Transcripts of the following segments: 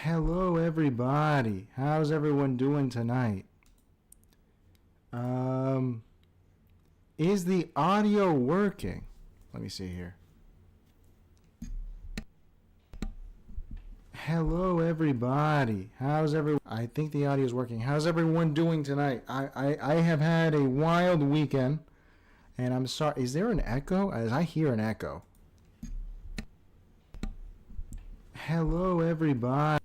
Hello, everybody. How's everyone doing tonight? Um, is the audio working? Let me see here. Hello, everybody. How's everyone? I think the audio is working. How's everyone doing tonight? I have had a wild weekend, and I'm sorry. Is there an echo? As I hear an echo. Hello, everybody.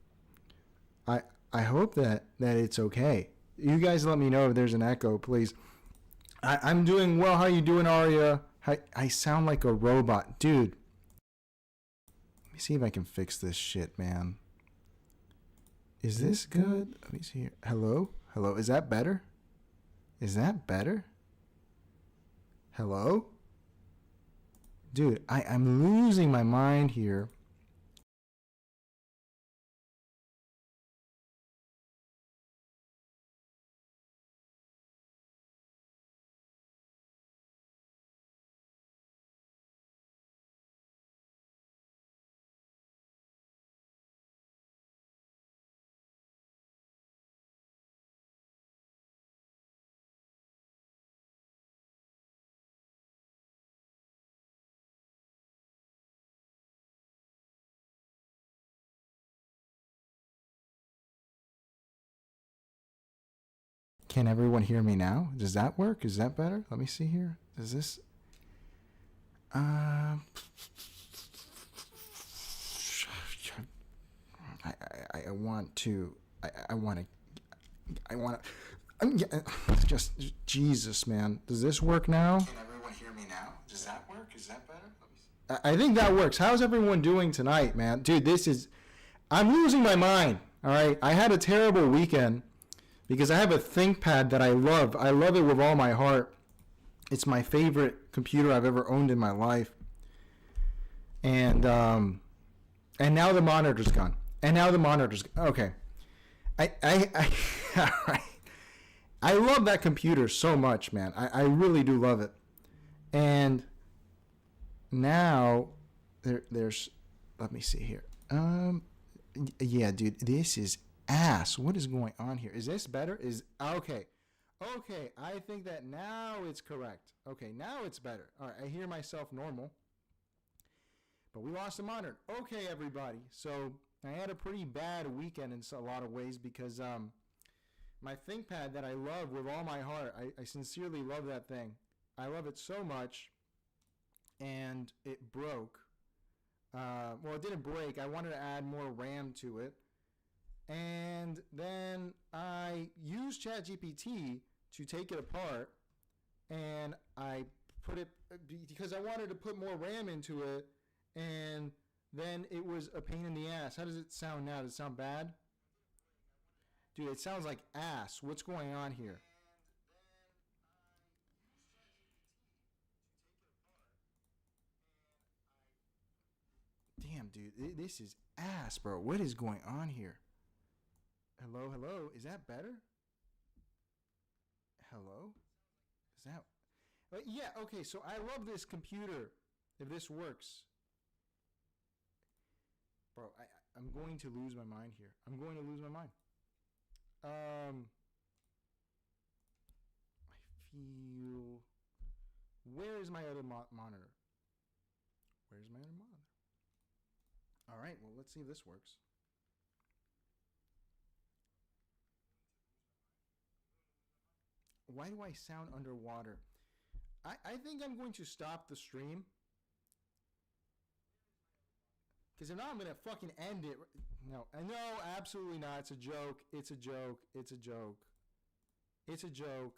I hope that it's okay. You guys let me know if there's an echo, please. I'm doing well. How you doing, Aria? I sound like a robot. Dude, let me see if I can fix this shit, man. Is this good? Let me see here. Hello? Hello? Is that better? Is that better? Hello? Dude, I'm losing my mind here. Can everyone hear me now? Does that work? Is that better? Let me see here. Does this... I want to... I want to... Just... Jesus, man. Does this work now? Can everyone hear me now? Does that work? Is that better? Let me see. I think that works. How's everyone doing tonight, man? Dude, this is... I'm losing my mind. All right? I had a terrible weekend because I have a ThinkPad that I love. I love it with all my heart. It's my favorite computer I've ever owned in my life. And now the monitor's gone. Okay. All right. I love that computer so much, man. I really do love it. And now there's let me see here. Yeah, dude, this is ass. What is going on here? Is this better? Is okay. Okay, I think that now it's correct. Okay, now it's better. All right, I hear myself normal. But we lost the monitor. Okay, everybody. So I had a pretty bad weekend in a lot of ways because my ThinkPad that I love with all my heart, I sincerely love that thing. I love it so much, and it broke. Well, it didn't break. I wanted to add more RAM to it. And then I used ChatGPT to take it apart, and I put it, because I wanted to put more RAM into it, and then it was a pain in the ass. How does it sound now? Does it sound bad? Dude, it sounds like ass. What's going on here? Damn, dude, this is ass, bro. What is going on here? Hello, hello. Is that better? Hello? Is that... yeah, okay, so I love this computer. If this works. Bro, I'm going to lose my mind here. I'm going to lose my mind. I feel... Where is my other monitor? Where's my other monitor? All right, well, let's see if this works. Why do I sound underwater? I think I'm going to stop the stream. Because if not, I'm going to fucking end it. No, absolutely not. It's a joke. It's a joke. It's a joke. It's a joke.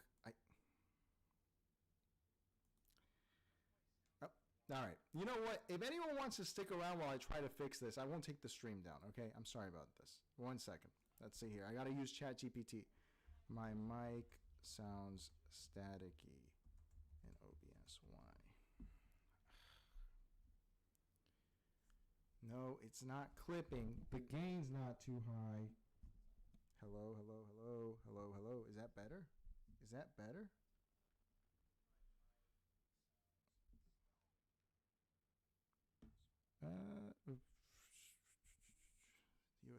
Oh, all right. You know what? If anyone wants to stick around while I try to fix this, I won't take the stream down, okay? I'm sorry about this. 1 second. Let's see here. I got to use ChatGPT. My mic sounds staticky in OBS. Why? No, it's not clipping. The gain's not too high. Hello, hello, hello, hello, hello. Is that better? Is that better?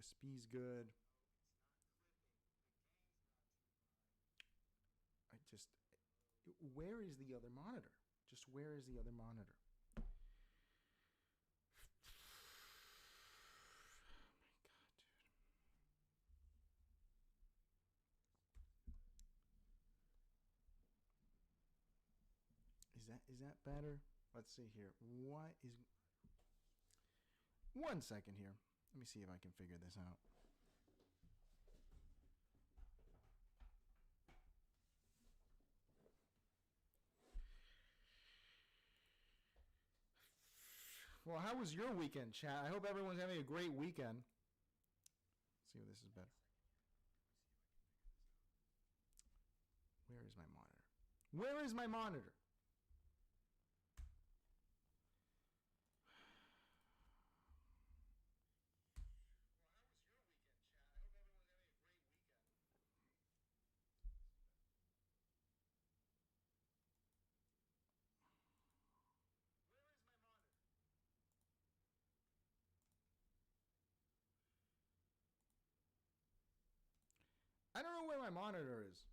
USB's good. I just, where is the other monitor? Just where is the other monitor? Oh my God, dude. Is that better? Let's see here. What is... 1 second here. Let me see if I can figure this out. Well, how was your weekend, chat? I hope everyone's having a great weekend. Let's see if this is better. Where is my monitor? Where is my monitor? Well, how was your weekend, chat? I hope everyone's having a great weekend. Where is my monitor? I don't know where my monitor is.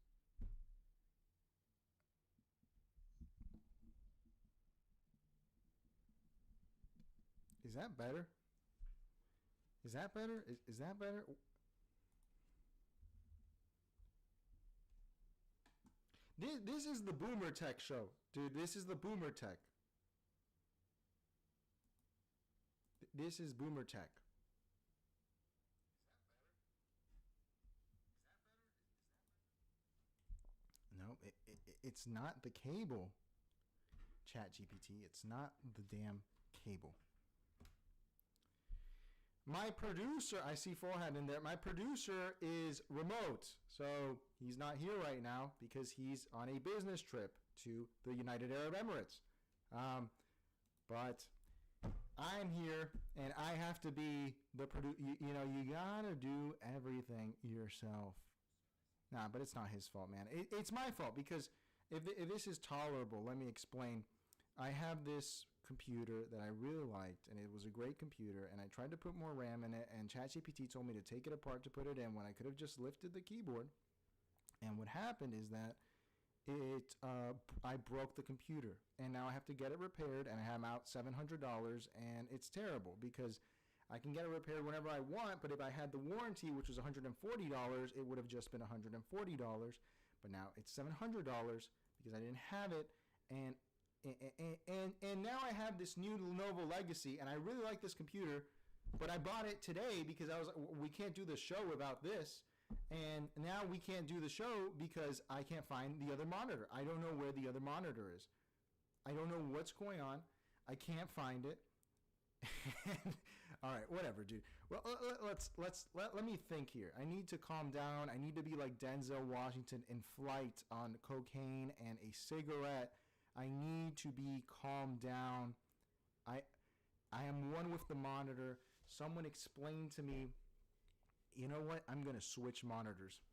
Is that better? Is that better? Is that better? This is the Boomer Tech show. Dude, this is the Boomer Tech. This is Boomer Tech. Is that better? Is that better? Is that better? No, it's not the cable. Chat GPT. It's not the damn cable. My producer, I see forehead in there. My producer is remote, so he's not here right now because he's on a business trip to the United Arab Emirates. But I'm here, and I have to be the producer. You know, you gotta do everything yourself. Nah, but it's not his fault, man. It's my fault because if this is tolerable, let me explain. I have this computer that I really liked, and it was a great computer, and I tried to put more RAM in it, and ChatGPT told me to take it apart to put it in when I could have just lifted the keyboard. And what happened is that I broke the computer, and now I have to get it repaired, and I'm out $700, and it's terrible because I can get it repaired whenever I want, but if I had the warranty, which was $140, it would have just been $140, but now it's $700 because I didn't have it, and now I have this new Lenovo Legacy, and I really like this computer, but I bought it today because we can't do the show without this, and now we can't do the show because I can't find the other monitor. I don't know where the other monitor is. I don't know what's going on. I can't find it. All right, whatever, dude. Well, let me think here. I need to calm down. I need to be like Denzel Washington in Flight on cocaine and a cigarette. I need to be calmed down. I am one with the monitor. Someone explained to me, you know what? I'm going to switch monitors.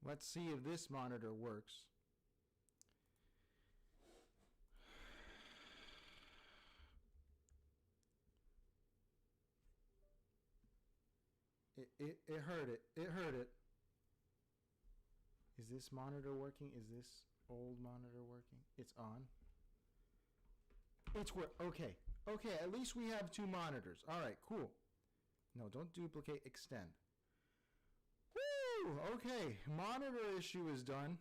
Let's see if this monitor works. It heard it. It heard it. Is this monitor working? Is this old monitor working? It's on. It's work. Okay. Okay, at least we have two monitors. All right, cool. No, don't duplicate, extend. Woo! Okay, monitor issue is done.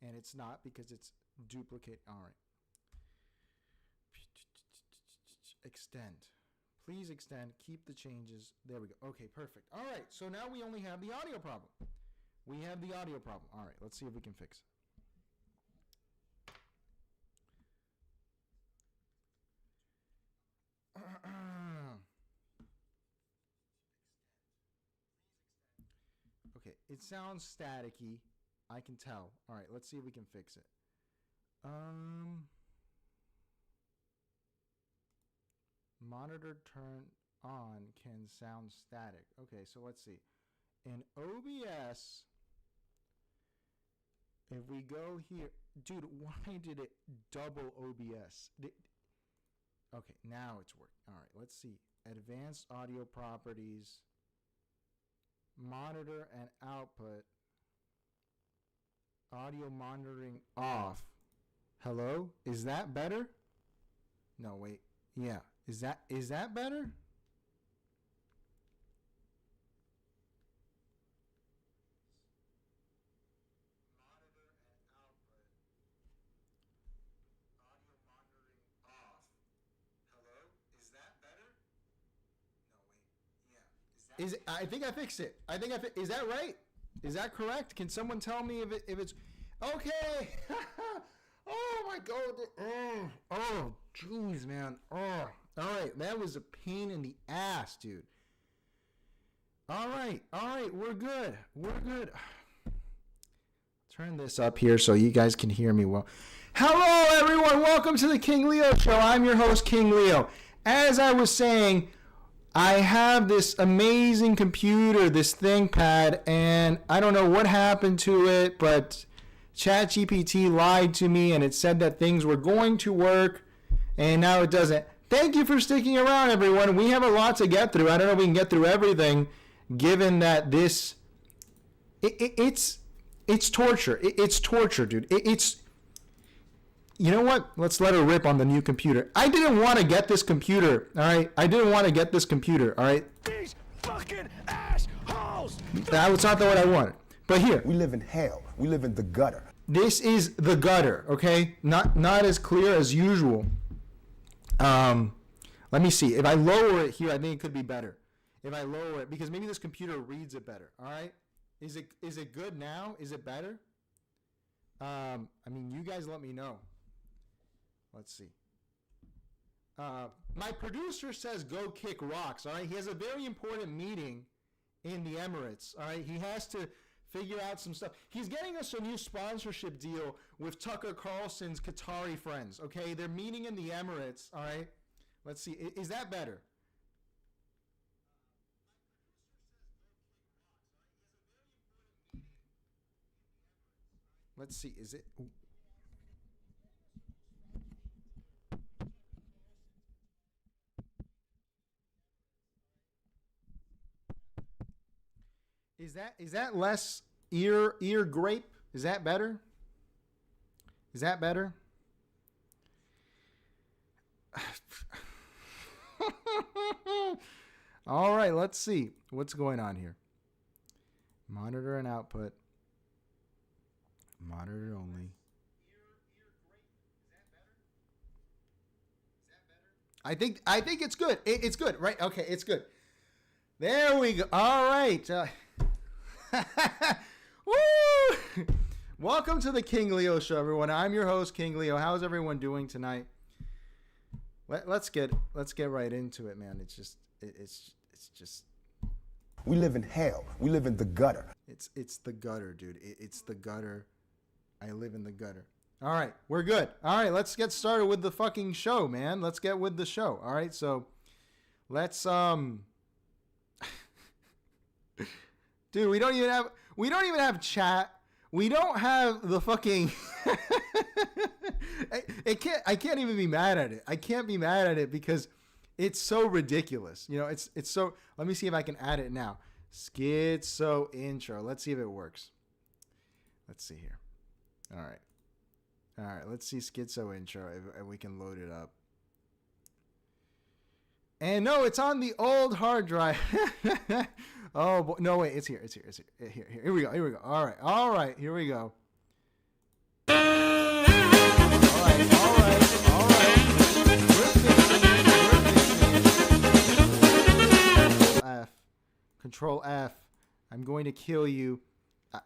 And it's not because it's duplicate. All right. Extend. Please extend. Keep the changes. There we go. Okay, perfect. All right, so now we only have the audio problem. We have the audio problem. All right, let's see if we can fix it. Okay, it sounds staticky. I can tell. All right, let's see if we can fix it. Monitor turn on can sound static. Okay, so let's see. In OBS, if we go here, dude, why did it double OBS? Okay, now it's working. All right, let's see. Advanced audio properties, monitor and output, audio monitoring off. Hello? Is that better? No, wait. Yeah. Is that better? Monitor and output. Audio monitoring off. Hello? Is that better? No, wait. Yeah. I think I fixed it. Is that right? Is that correct? Can someone tell me if it's okay? Oh my god. Oh, jeez, man. Oh. All right, that was a pain in the ass, dude. All right, we're good. Turn this up here so you guys can hear me well. Hello, everyone. Welcome to the King Leo Show. I'm your host, King Leo. As I was saying, I have this amazing computer, this ThinkPad, and I don't know what happened to it, but ChatGPT lied to me, and it said that things were going to work, and now it doesn't. Thank you for sticking around, everyone. We have a lot to get through. I don't know if we can get through everything, given that this, it's torture. It's torture, dude. It's, you know what? Let's let her rip on the new computer. I didn't want to get this computer, all right? All right? These fucking assholes! That was not what I wanted. But here. We live in hell. We live in the gutter. This is the gutter, okay? Not as clear as usual. Let me see. If I lower it here, I think it could be better. If I lower it, because maybe this computer reads it better. All right? Is it good now? Is it better? I mean, you guys let me know. Let's see. My producer says go kick rocks. All right? He has a very important meeting in the Emirates. All right? He has to figure out some stuff. He's getting us a new sponsorship deal with Tucker Carlson's Qatari friends. Okay? They're meeting in the Emirates. All right? Let's see. Is that better? Let's see. Is it? Is that less ear grape? Is that better? All right, let's see what's going on here. Monitor and output. Monitor only. I think it's good. It's good, right? Okay, it's good. There we go. All right. Woo! Welcome to the King Leo Show, everyone. I'm your host, King Leo. How's everyone doing tonight? Let's get right into it, man. It's just. We live in hell. We live in the gutter. It's the gutter, dude. It's the gutter. I live in the gutter. All right, we're good. All right, let's get started with the fucking show, man. Let's get with the show. All right, so let's dude, we don't even have chat. We don't have the fucking I can't even be mad at it. I can't be mad at it because it's so ridiculous. You know, it's so. Let me see if I can add it now. Schizo intro. Let's see if it works. Let's see here. All right. Let's see Schizo intro if we can load it up. And no, it's on the old hard drive. Oh boy. No, wait, it's here. Here we go. All right. Here we go. All right. Control F. I'm going to kill you.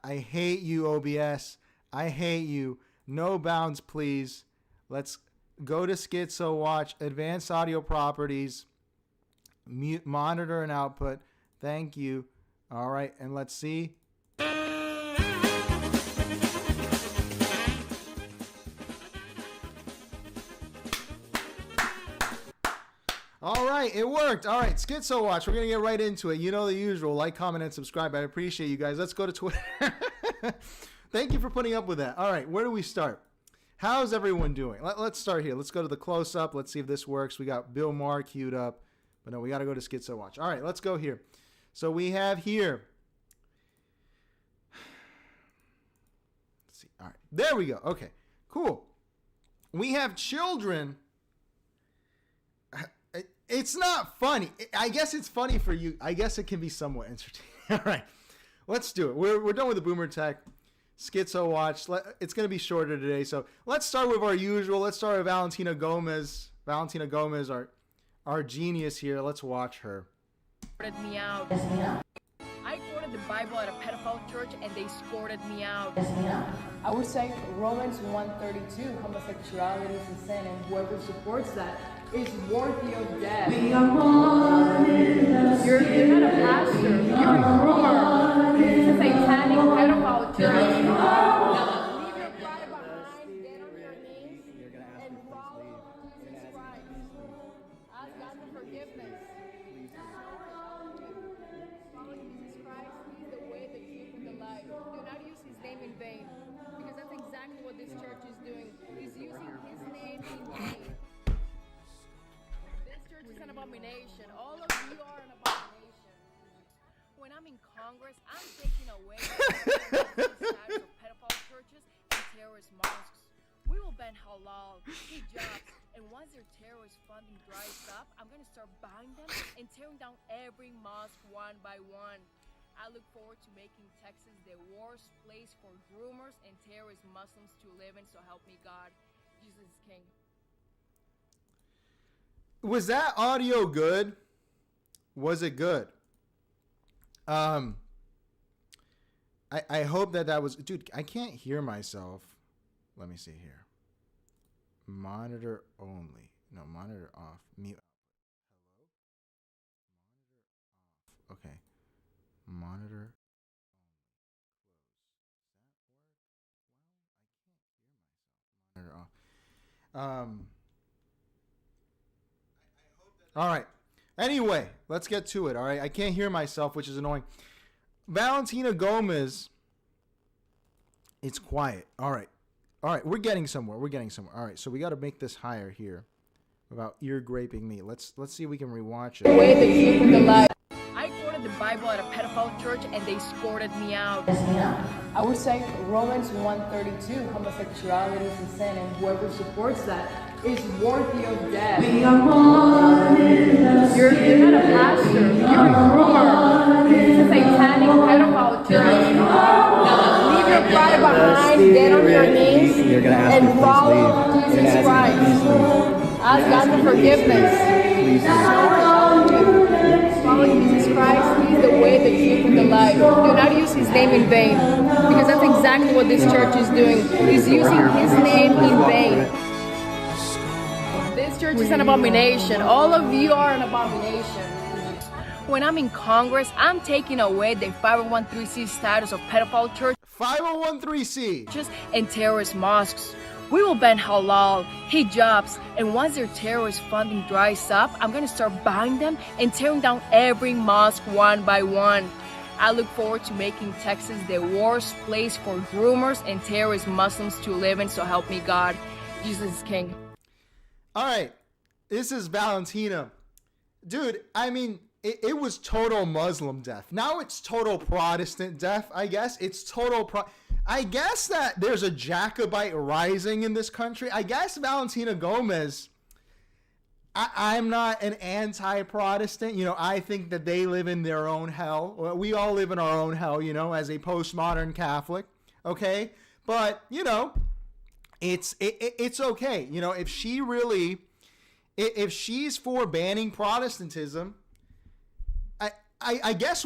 I hate you, OBS. I hate you. No bounds, please. Let's go to Schizo Watch. Advanced audio properties. Mute, monitor, and output. Thank you. All right, and let's see. All right, it worked. All right, Schizo Watch. We're going to get right into it. You know the usual. Like, comment, and subscribe. I appreciate you guys. Let's go to Twitter. Thank you for putting up with that. All right, where do we start? How's everyone doing? Let's start here. Let's go to the close-up. Let's see if this works. We got Bill Maher queued up. But no, we got to go to Schizo Watch. All right, let's go here. So we have here. Let's see. All right, there we go. Okay, cool. We have children. It's not funny. I guess it's funny for you. I guess it can be somewhat entertaining. All right, let's do it. We're done with the Boomer Tech. Schizo Watch. It's going to be shorter today. So let's start with our usual. Let's start with Valentina Gomez. Valentina Gomez, our genius here. Let's watch her. Me out. I quoted the Bible at a pedophile church and they escorted me out. I would say Romans 1:32, homosexuality is a sin, and whoever supports that is worthy of death. You're not a pastor, you're a groomer. It's a satanic pedophile church. Now, leave your pride behind, get on your knees, and follow Jesus Christ. Ask God for forgiveness. Follow Jesus Christ. He's the way, the truth, and the life. Do not use his name in vain, because that's exactly what this church is doing. He's using his name in vain. This church is an abomination. All of you are an abomination. When I'm in Congress, I'm taking away the status of pedophile churches and terrorist mosques. We will ban halal, hijabs, and once their terrorist funding dries up, I'm going to start buying them and tearing down every mosque one by one. I look forward to making Texas the worst place for groomers and terrorist Muslims to live in, so help me God. Jesus is King. Was that audio good? Was it good? I hope that was... Dude, I can't hear myself. Let me see here. Monitor only. No, monitor off. Mute. Hello? Monitor off. Okay. Monitor only. Close. Does that work? Well, I can't hear myself. Monitor off. All right. Anyway, let's get to it. All right. I can't hear myself, which is annoying. Valentina Gomez. It's quiet. All right. We're getting somewhere. All right. So we got to make this higher here without ear graping me. Let's see if we can rewatch it. I quoted the Bible at a pedophile church and they escorted me out. I would say Romans 1:32, homosexuality is a sin, and whoever supports that is worthy of death. You're not a pastor, you're a groomer. It's a satanic pedophile church. Now, leave your pride behind, get on your knees, and follow Jesus Christ. Ask God for forgiveness. Follow Jesus Christ. He's the way, the truth, and the life. Do not use his name in vain, because that's exactly what this church is doing. He's using his name in vain. This church is an abomination. All of you are an abomination. When I'm in Congress, I'm taking away the 501(c) status of pedophile churches 501(c) and terrorist mosques. We will ban halal, hijabs, and once their terrorist funding dries up, I'm going to start buying them and tearing down every mosque one by one. I look forward to making Texas the worst place for groomers and terrorist Muslims to live in, so help me God. Jesus is King. All right. This is Valentina. Dude, I mean, it was total Muslim death. Now it's total Protestant death, I guess. It's total I guess that there's a Jacobite rising in this country. I guess Valentina Gomez, I'm not an anti-Protestant. You know, I think that they live in their own hell. We all live in our own hell, you know, as a postmodern Catholic. Okay. But, you know, it's okay. You know, if she's for banning Protestantism, I guess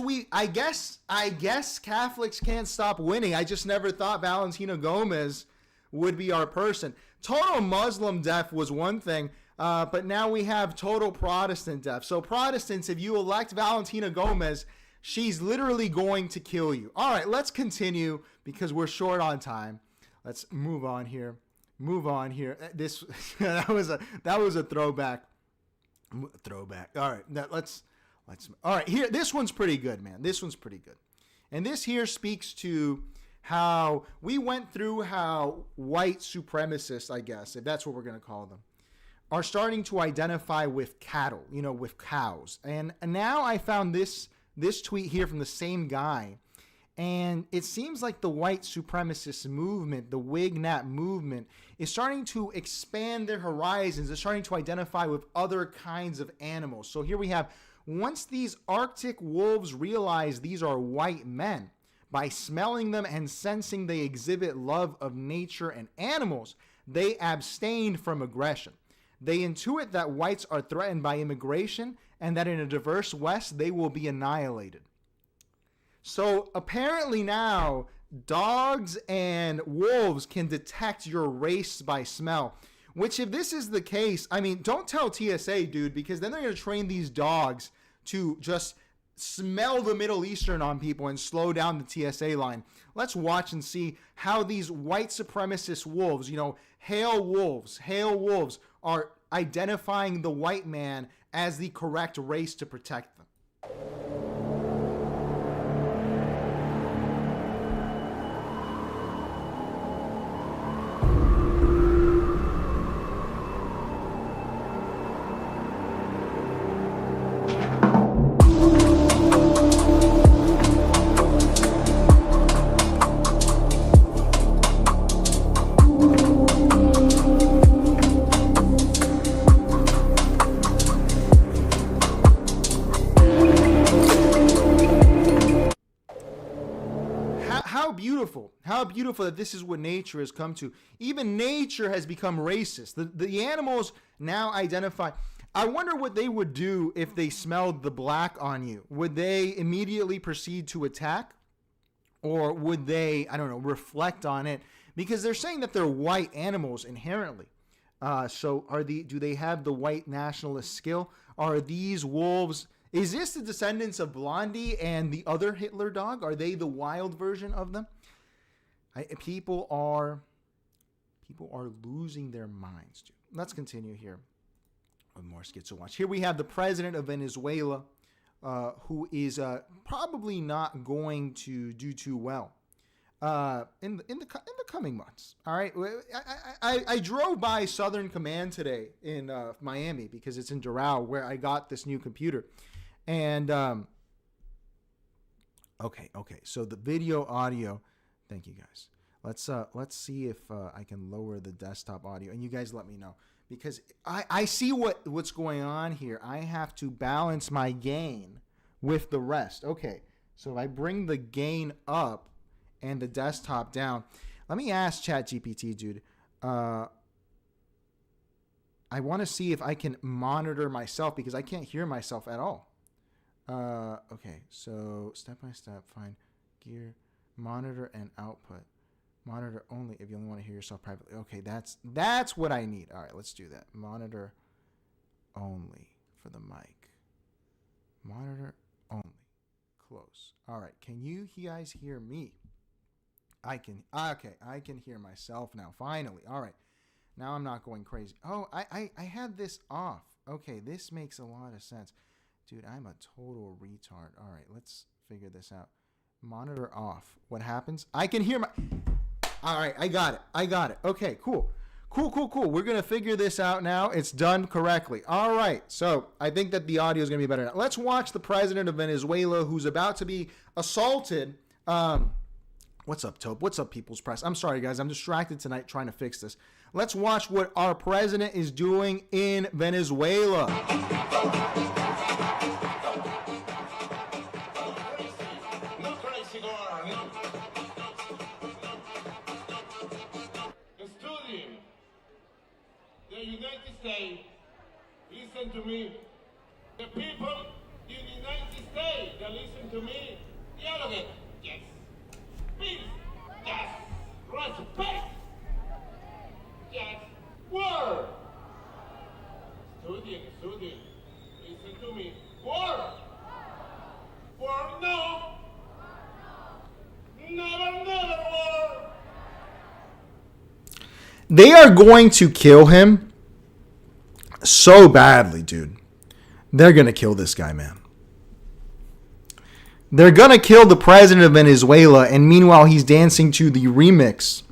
Catholics can't stop winning. I just never thought Valentina Gomez would be our person. Total Muslim death was one thing, but now we have total Protestant death. So Protestants, if you elect Valentina Gomez, she's literally going to kill you. All right, let's continue because we're short on time. Let's move on here. This that was a throwback. All right, let's. All right, here, this one's pretty good, man. This one's pretty good. And this here speaks to how we went through how white supremacists, I guess, if that's what we're going to call them, are starting to identify with cattle, you know, with cows. And now I found this tweet here from the same guy. And it seems like the white supremacist movement, the Wignat movement, is starting to expand their horizons. They're starting to identify with other kinds of animals. So here we have, once these Arctic wolves realize these are white men, by smelling them and sensing they exhibit love of nature and animals, they abstained from aggression. They intuit that whites are threatened by immigration and that in a diverse West, they will be annihilated. So apparently now, dogs and wolves can detect your race by smell. Which, if this is the case, I mean, don't tell TSA, dude, because then they're going to train these dogs to just smell the Middle Eastern on people and slow down the TSA line. Let's watch and see how these white supremacist wolves, you know, hail wolves, are identifying the white man as the correct race to protect them. How beautiful that this is what nature has come to. Even nature has become racist. The animals now identify. I wonder what they would do if they smelled the black on you. Would they immediately proceed to attack? Or would they, I don't know, reflect on it? Because they're saying that they're white animals inherently. So do they have the white nationalist skill? Are these wolves... Is this the descendants of Blondie and the other Hitler dog? Are they the wild version of them? People are losing their minds, dude. Let's continue here with more Schizo Watch. Here we have the president of Venezuela, who is probably not going to do too well in the coming months. All right, I drove by Southern Command today in Miami because it's in Doral where I got this new computer, and okay. So the video, audio. Thank you guys. Let's see if I can lower the desktop audio, and you guys let me know, because I see what's going on here. I have to balance my gain with the rest. Okay, so if I bring the gain up and the desktop down, let me ask ChatGPT, dude. I want to see if I can monitor myself because I can't hear myself at all. Okay, so step by step, find gear. Monitor and output. Monitor only if you only want to hear yourself privately. Okay, that's what I need. All right, let's do that. Monitor only for the mic. Monitor only. Close. All right, can you guys hear me? I can. Okay, I can hear myself now. Finally. All right. Now I'm not going crazy. Oh, I had this off. Okay, this makes a lot of sense. Dude, I'm a total retard. All right, let's figure this out. Monitor off. What happens? I can hear my... All right, I got it. Okay, cool. We're going to figure this out now. It's done correctly. All right, so I think that the audio is going to be better now. Let's watch the president of Venezuela, who's about to be assaulted. Let's What's up, Tope? What's up, People's Press? I'm sorry, guys. I'm distracted tonight trying to fix this. Let's watch what our president is doing in Venezuela. Studying the United States, listen to me. The people in the United States that listen to me, dialogue, yes. Peace, yes. Respect, yes. War. Studying, listen to me. War. War, no. Never war. They are going to kill him so badly, dude. They're going to kill this guy, man. They're going to kill the president of Venezuela, and meanwhile he's dancing to the remix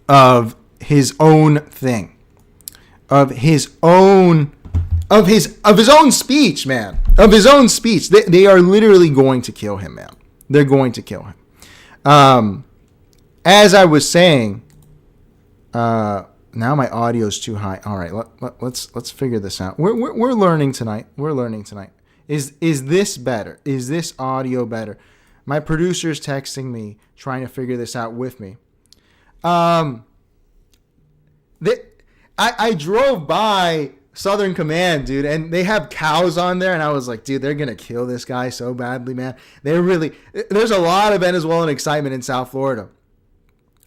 of his own thing. Of his own speech, man. Of his own speech. They are literally going to kill him, man. They're going to kill him. As I was saying, now my audio's too high. All right, let's figure this out. We're learning tonight. Is this better? Is this audio better? My producer's texting me, trying to figure this out with me. I drove by Southern Command, dude, and they have cows on there, and I was like, dude, they're gonna kill this guy so badly, man. There's a lot of Venezuelan excitement in South Florida.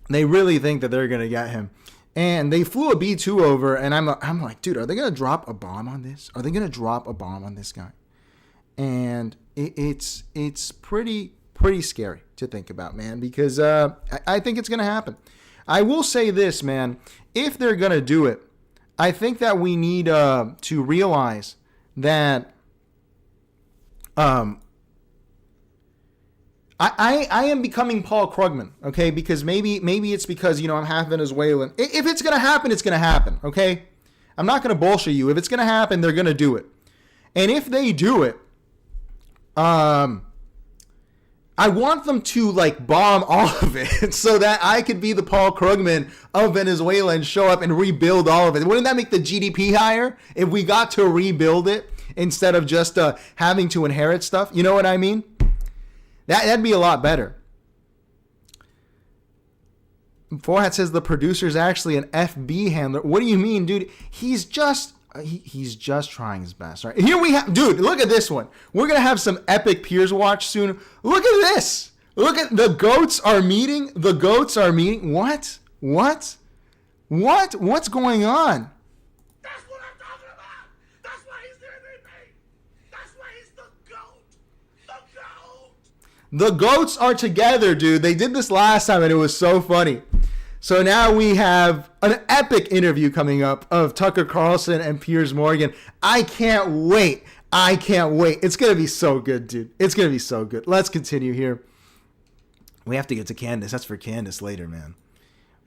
They really think that they're gonna get him, and they flew a B-2 over, and I'm like, dude, are they gonna drop a bomb on this? Are they gonna drop a bomb on this guy? And it's pretty scary to think about, man, because I think it's gonna happen. I will say this, man, if they're gonna do it, I think that we need to realize that I am becoming Paul Krugman, okay? Because maybe it's because, I'm half Venezuelan. If it's going to happen, it's going to happen, okay? I'm not going to bullshit you. If it's going to happen, they're going to do it. And if they do it, I want them to bomb all of it so that I could be the Paul Krugman of Venezuela and show up and rebuild all of it. Wouldn't that make the GDP higher if we got to rebuild it instead of just having to inherit stuff? You know what I mean? That'd be a lot better. Forhat says the producer's actually an FB handler. What do you mean, dude? He's just trying his best, right? Here we have, dude, look at this one. We're going to have some epic Peers watch soon. Look at this. Look at the goats are meeting. What? What's going on? That's what I'm talking about. That's why he's the MVP. That's why he's the GOAT. The GOAT. The goats are together, dude. They did this last time and it was so funny. So now we have an epic interview coming up of Tucker Carlson and Piers Morgan. I can't wait. It's going to be so good, dude. It's going to be so good. Let's continue here. We have to get to Candace. That's for Candace later, man.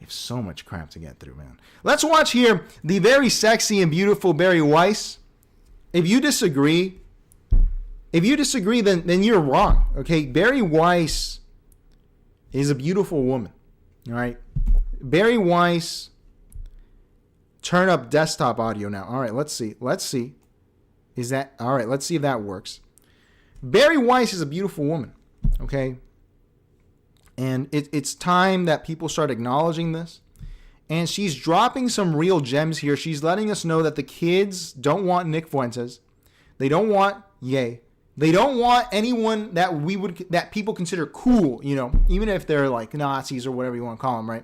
We have so much crap to get through, man. Let's watch here the very sexy and beautiful Bari Weiss. If you disagree, then you're wrong, okay? Bari Weiss is a beautiful woman, all right? Bari Weiss, turn up desktop audio now. All right, let's see. Is that all right? Let's see if that works. Bari Weiss is a beautiful woman, okay? And it's time that people start acknowledging this. And she's dropping some real gems here. She's letting us know that the kids don't want Nick Fuentes. They don't want Ye. They don't want anyone that people consider cool, even if they're like Nazis or whatever you want to call them, right?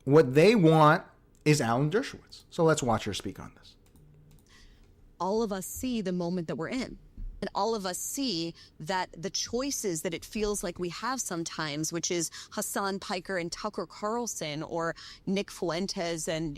What they want is Alan Dershowitz. So let's watch her speak on this. All of us see the moment that we're in. And all of us see that the choices that it feels like we have sometimes, which is Hassan Piker and Tucker Carlson or Nick Fuentes and,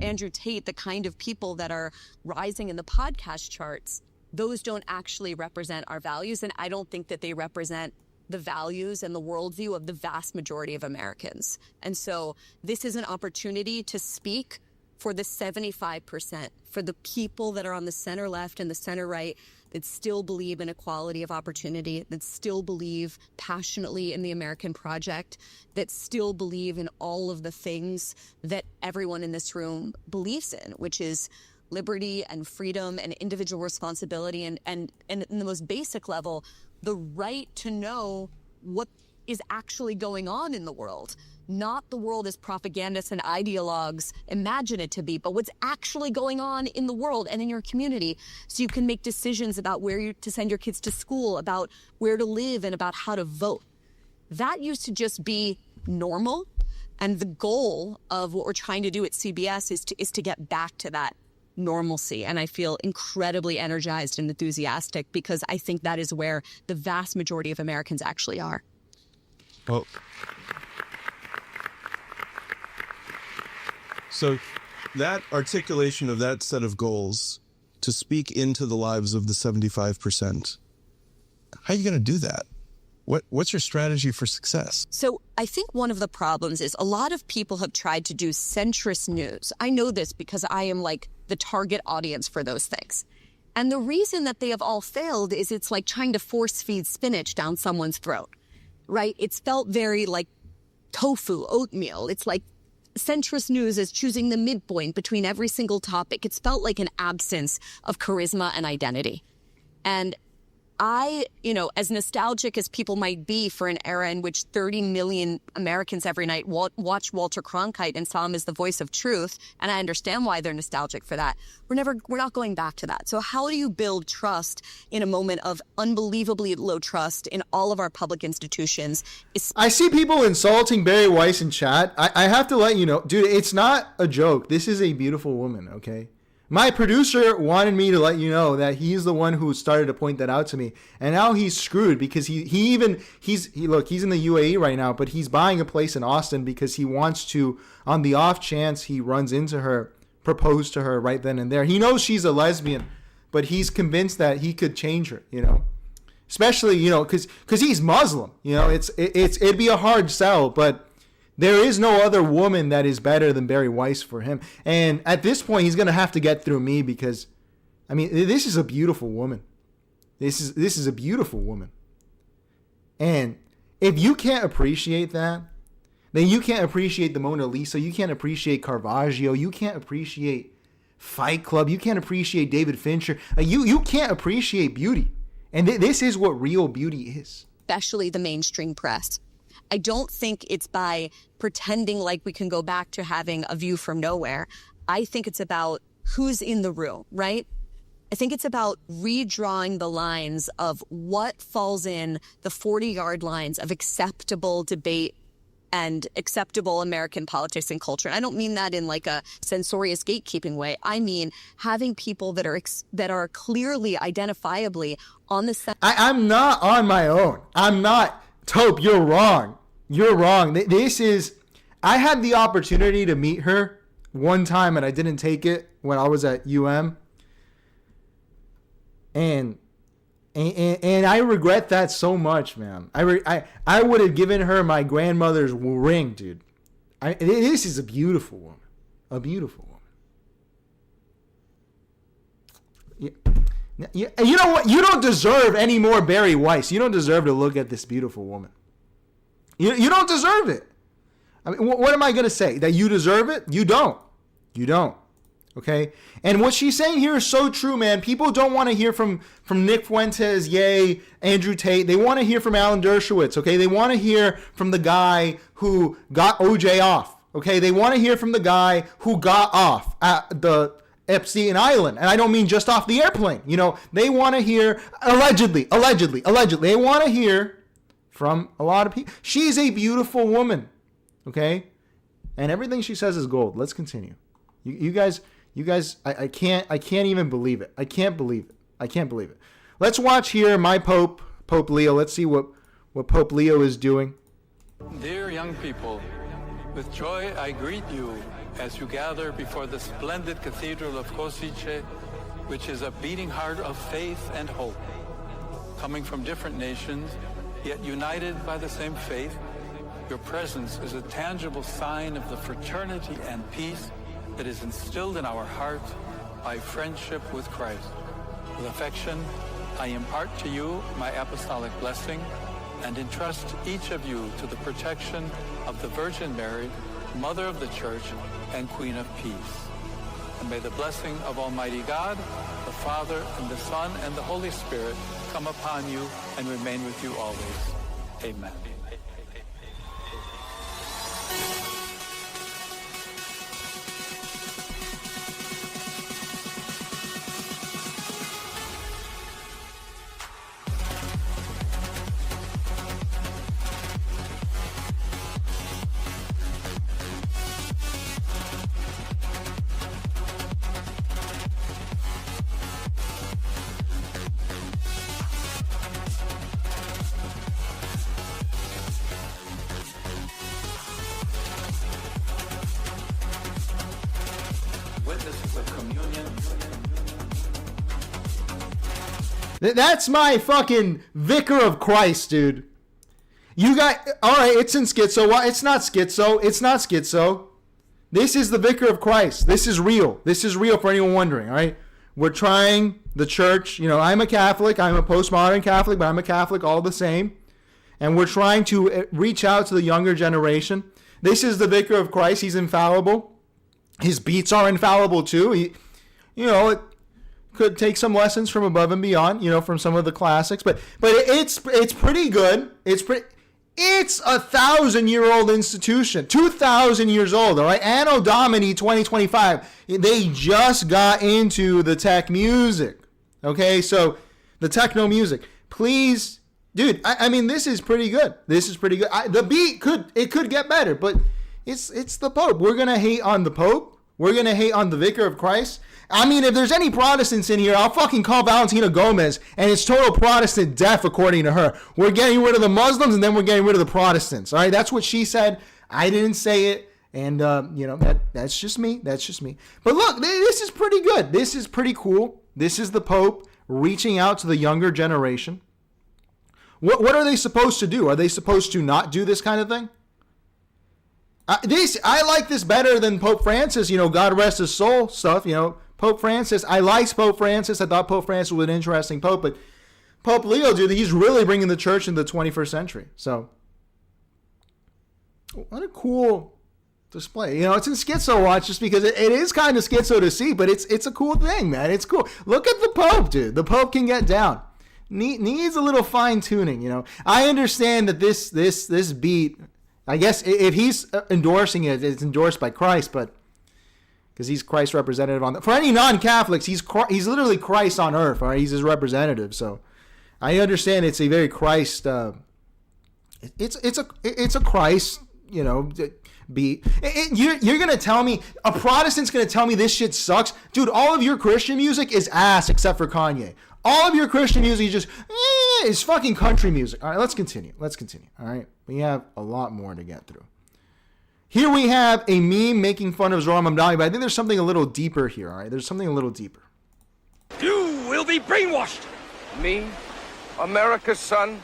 Andrew Tate, the kind of people that are rising in the podcast charts, those don't actually represent our values. And I don't think that they represent the values and the worldview of the vast majority of Americans. And so this is an opportunity to speak for the 75%, for the people that are on the center left and the center right that still believe in equality of opportunity, that still believe passionately in the American project, that still believe in all of the things that everyone in this room believes in, which is liberty and freedom and individual responsibility and in the most basic level, the right to know what is actually going on in the world. Not the world as propagandists and ideologues imagine it to be, but what's actually going on in the world and in your community, so you can make decisions about where to send your kids to school, about where to live, and about how to vote. That used to just be normal, and the goal of what we're trying to do at CBS is to get back to that normalcy. And I feel incredibly energized and enthusiastic because I think that is where the vast majority of Americans actually are. Well, so that articulation of that set of goals to speak into the lives of the 75%, how are you going to do that? What's your strategy for success? So I think one of the problems is a lot of people have tried to do centrist news. I know this because I am like the target audience for those things. And the reason that they have all failed is it's like trying to force feed spinach down someone's throat, right? It's felt very like tofu, oatmeal. It's like centrist news is choosing the midpoint between every single topic. It's felt like an absence of charisma and identity. And I, as nostalgic as people might be for an era in which 30 million Americans every night watched Walter Cronkite and saw him as the voice of truth, and I understand why they're nostalgic for that, we're not going back to that. So how do you build trust in a moment of unbelievably low trust in all of our public institutions? I see people insulting Barry Weiss in chat. I have to let you know, dude, it's not a joke. This is a beautiful woman, okay? My producer wanted me to let you know that he's the one who started to point that out to me. And now he's screwed because he's in the UAE right now, but he's buying a place in Austin because he wants to, on the off chance he runs into her, propose to her right then and there. He knows she's a lesbian, but he's convinced that he could change her, especially, because he's Muslim, it'd be a hard sell, but there is no other woman that is better than Barry Weiss for him. And at this point, he's going to have to get through me because, this is a beautiful woman. This is a beautiful woman. And if you can't appreciate that, then you can't appreciate the Mona Lisa. You can't appreciate Caravaggio. You can't appreciate Fight Club. You can't appreciate David Fincher. You can't appreciate beauty. And this is what real beauty is. Especially the mainstream press. I don't think it's by pretending like we can go back to having a view from nowhere. I think it's about who's in the room, right? I think it's about redrawing the lines of what falls in the 40-yard lines of acceptable debate and acceptable American politics and culture. And I don't mean that in like a censorious gatekeeping way. I mean having people that are clearly identifiably on the side. I'm not on my own. I'm not. Tope, you're wrong. You're wrong. I had the opportunity to meet her one time and I didn't take it when I was at UM. And I regret that so much, man. I would have given her my grandmother's ring, dude. This is a beautiful woman. A beautiful woman. Yeah. You know what? You don't deserve any more Barry Weiss. You don't deserve to look at this beautiful woman. You don't deserve it. What am I going to say? That you deserve it? You don't. You don't. Okay? And what she's saying here is so true, man. People don't want to hear from Nick Fuentes, yay, Andrew Tate. They want to hear from Alan Dershowitz, okay? They want to hear from the guy who got OJ off, okay? They want to hear from the guy who got off at the Epstein Island. And I don't mean just off the airplane. They want to hear, allegedly, they want to hear from a lot of people. She's a beautiful woman, okay? And everything she says is gold. Let's continue. You guys, I can't even believe it. I can't believe it. Let's watch here my Pope Leo. Let's see what Pope Leo is doing. Dear young people, with joy I greet you as you gather before the splendid Cathedral of Kosice, which is a beating heart of faith and hope. Coming from different nations, yet united by the same faith, your presence is a tangible sign of the fraternity and peace that is instilled in our hearts by friendship with Christ. With affection, I impart to you my apostolic blessing and entrust each of you to the protection of the Virgin Mary, Mother of the Church and Queen of Peace. And may the blessing of Almighty God, the Father, and the Son, and the Holy Spirit come upon you and remain with you always. Amen. That's my fucking Vicar of Christ, dude. You got, all right, it's in schizo. Why? It's not schizo. It's not schizo. This is the Vicar of Christ. This is real. This is real for anyone wondering, all right? We're trying, the church, you know, I'm a Catholic. I'm a postmodern Catholic, but I'm a Catholic all the same. And we're trying to reach out to the younger generation. This is the Vicar of Christ. He's infallible. His beats are infallible too. He, you know, it could take some lessons from Above and Beyond, you know, from some of the classics, but it's pretty good. It's 1,000-year-old institution, 2,000 years old. All right, Anno Domini 2025. They just got into the tech music. Okay, so the techno music. Please, dude. I mean, this is pretty good. This is pretty good. The beat could get better, but it's the Pope. We're gonna hate on the Pope. We're gonna hate on the Vicar of Christ. I mean, if there's any Protestants in here, I'll fucking call Valentina Gomez, and it's total Protestant death, according to her. We're getting rid of the Muslims, and then we're getting rid of the Protestants. All right, that's what she said. I didn't say it, and you know, that's just me. That's just me. But look, this is pretty good. This is pretty cool. This is the Pope reaching out to the younger generation. What are they supposed to do? Are they supposed to not do this kind of thing? I like this better than Pope Francis. You know, God rest his soul stuff. You know. Pope Francis, I liked Pope Francis. I thought Pope Francis was an interesting pope, but Pope Leo, dude, he's really bringing the church into the 21st century. So, what a cool display. You know, it's in Schizo Watch just because it is kind of schizo to see, but it's a cool thing, man. It's cool. Look at the Pope, dude. The Pope can get down. Needs a little fine tuning, you know. I understand that this beat, I guess if he's endorsing it, it's endorsed by Christ, but because he's Christ's representative on for any non-Catholics, he's literally Christ on earth. All right, he's his representative. So I understand it's a very Christ. It's a Christ, you know, beat. You're gonna tell me a Protestant's gonna tell me this shit sucks, dude? All of your Christian music is ass except for Kanye. All of your Christian music is just is fucking country music. All right, let's continue. All right, we have a lot more to get through. Here we have a meme making fun of Zohran Mamdani, but I think there's something a little deeper here, all right? There's something a little deeper. You will be brainwashed. Me? America's son?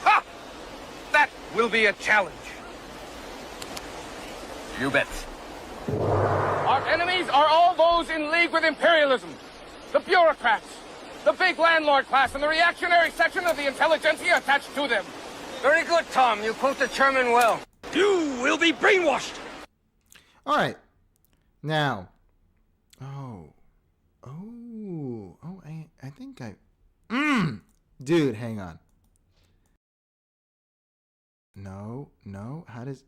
Ha! That will be a challenge. You bet. Our enemies are all those in league with imperialism. The bureaucrats, the big landlord class, and the reactionary section of the intelligentsia attached to them. Very good, Tom. You quote the chairman well. You will be brainwashed. All right. Now. I think dude, hang on. No. How does...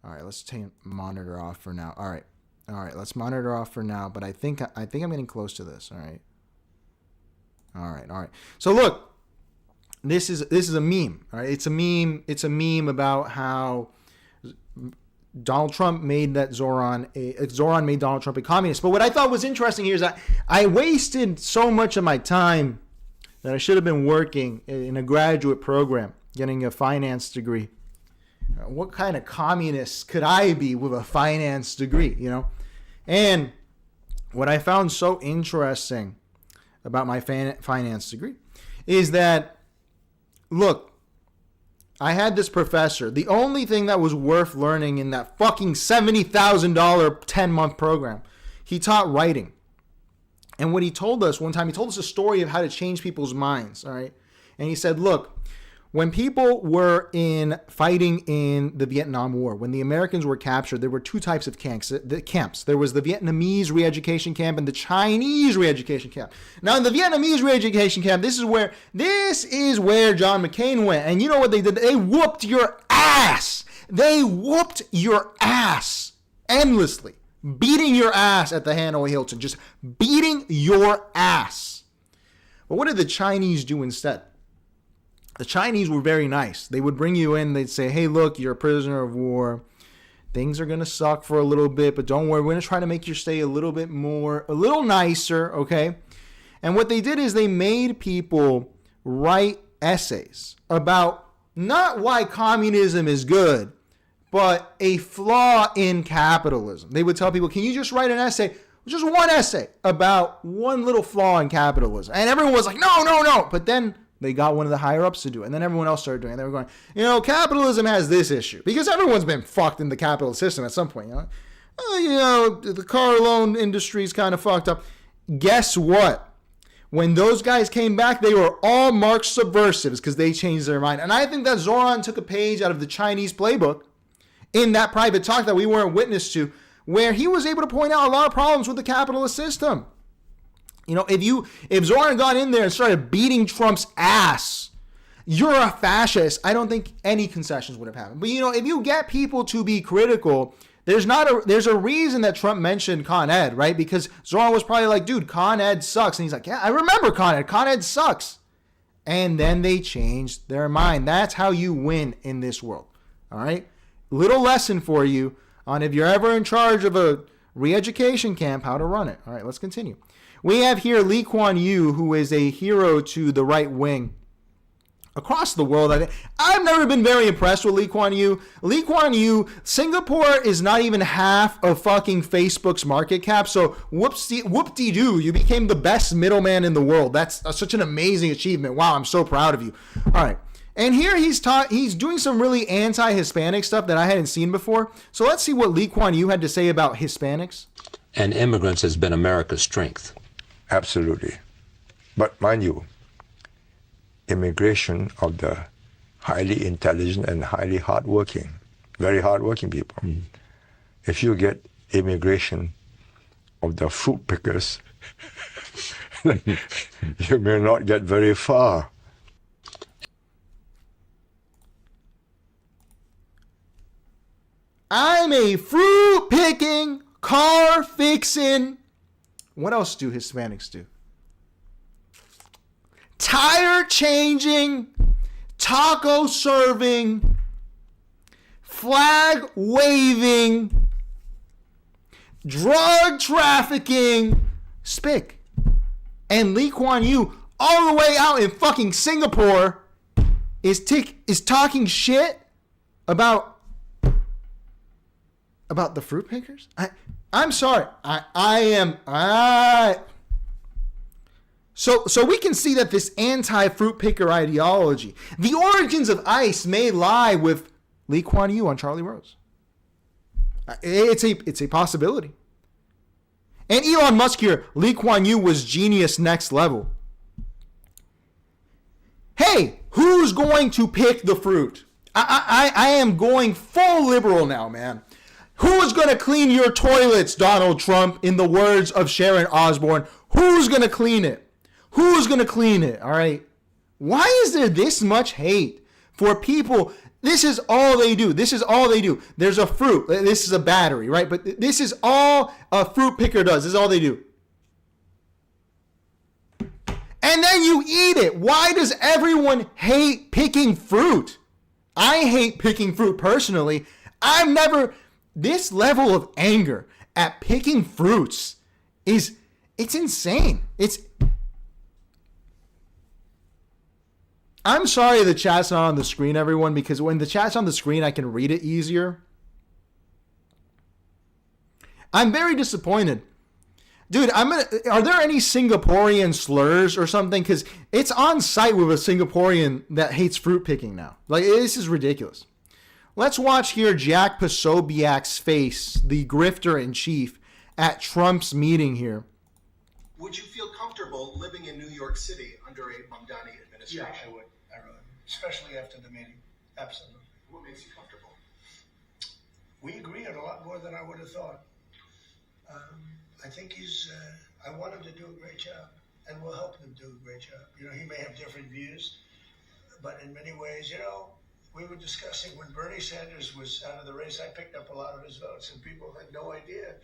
All right, let's take monitor off for now. All right, let's monitor off for now, but I think I'm getting close to this, all right? All right. So look, this is a meme, all right? It's a meme about how Donald Trump made Zohran made Donald Trump a communist. But what I thought was interesting here is that I wasted so much of my time that I should have been working in a graduate program, getting a finance degree. What kind of communist could I be with a finance degree, you know? And what I found so interesting about my finance degree is that, look, I had this professor. The only thing that was worth learning in that fucking $70,000 10-month program, he taught writing. And what he told us one time, he told us a story of how to change people's minds, all right? And he said, look, when people were fighting in the Vietnam War, when the Americans were captured, there were two types of camps. There was the Vietnamese re-education camp and the Chinese re-education camp. Now, in the Vietnamese re-education camp, this is where John McCain went. And you know what they did? They whooped your ass. They whooped your ass endlessly. Beating your ass at the Hanoi Hilton. Just beating your ass. But what did the Chinese do instead? The Chinese were very nice. They would bring you in. They'd say, hey, look, you're a prisoner of war. Things are going to suck for a little bit, but don't worry. We're going to try to make your stay a little nicer, okay? And what they did is they made people write essays about not why communism is good, but a flaw in capitalism. They would tell people, can you just write an essay, just one essay, about one little flaw in capitalism? And everyone was like, no. But then they got one of the higher ups to do it. And then everyone else started doing it. And they were going, capitalism has this issue. Because everyone's been fucked in the capitalist system at some point. The car loan industry is kind of fucked up. Guess what? When those guys came back, they were all marked subversives because they changed their mind. And I think that Zoran took a page out of the Chinese playbook in that private talk that we weren't witness to, where he was able to point out a lot of problems with the capitalist system. If Zoran got in there and started beating Trump's ass, you're a fascist. I don't think any concessions would have happened. But if you get people to be critical, there's a reason that Trump mentioned Con Ed, right? Because Zoran was probably like, dude, Con Ed sucks. And he's like, yeah, I remember Con Ed. Con Ed sucks. And then they changed their mind. That's how you win in this world. All right? Little lesson for you on if you're ever in charge of a re-education camp, how to run it. All right, let's continue. We have here Lee Kuan Yew, who is a hero to the right wing across the world. I've never been very impressed with Lee Kuan Yew. Lee Kuan Yew, Singapore is not even half of fucking Facebook's market cap. So whoop-de-doo, you became the best middleman in the world. That's such an amazing achievement. Wow, I'm so proud of you. All right. And here he's doing some really anti-Hispanic stuff that I hadn't seen before. So let's see what Lee Kuan Yew had to say about Hispanics. And immigrants has been America's strength. Absolutely. But mind you, immigration of the highly intelligent and highly hardworking, very hardworking people. Mm. If you get immigration of the fruit pickers, you may not get very far. I'm a fruit picking, car fixing. What else do Hispanics do? Tire changing, taco serving, flag waving, drug trafficking, spick. And Lee Kuan Yew, all the way out in fucking Singapore, is talking shit about the fruit pickers? I'm sorry. So we can see that this anti-fruit picker ideology, the origins of ICE may lie with Lee Kuan Yew on Charlie Rose. It's a possibility. And Elon Musk here, Lee Kuan Yew was genius next level. Hey, who's going to pick the fruit? I am going full liberal now, man. Who's going to clean your toilets, Donald Trump, in the words of Sharon Osbourne? Who's going to clean it? Who's going to clean it, all right? Why is there this much hate for people? This is all they do. This is all they do. There's a fruit. This is a battery, right? But this is all a fruit picker does. This is all they do. And then you eat it. Why does everyone hate picking fruit? I hate picking fruit personally. This level of anger at picking fruits it's insane. I'm sorry the chat's not on the screen, everyone, because when the chat's on the screen, I can read it easier. I'm very disappointed. Dude, are there any Singaporean slurs or something? Because it's on site with a Singaporean that hates fruit picking now. Like, this is ridiculous. Let's watch here Jack Posobiec's face, the grifter in chief, at Trump's meeting here. would you feel comfortable living in New York City under a Mamdani administration? Yeah, I would. I really would. Especially after the meeting. Absolutely. What makes you comfortable? We agree on a lot more than I would have thought. I think I want him to do a great job, and we'll help him do a great job. You know, he may have different views, but in many ways, you know, we were discussing when Bernie Sanders was out of the race, I picked up a lot of his votes, and people had no idea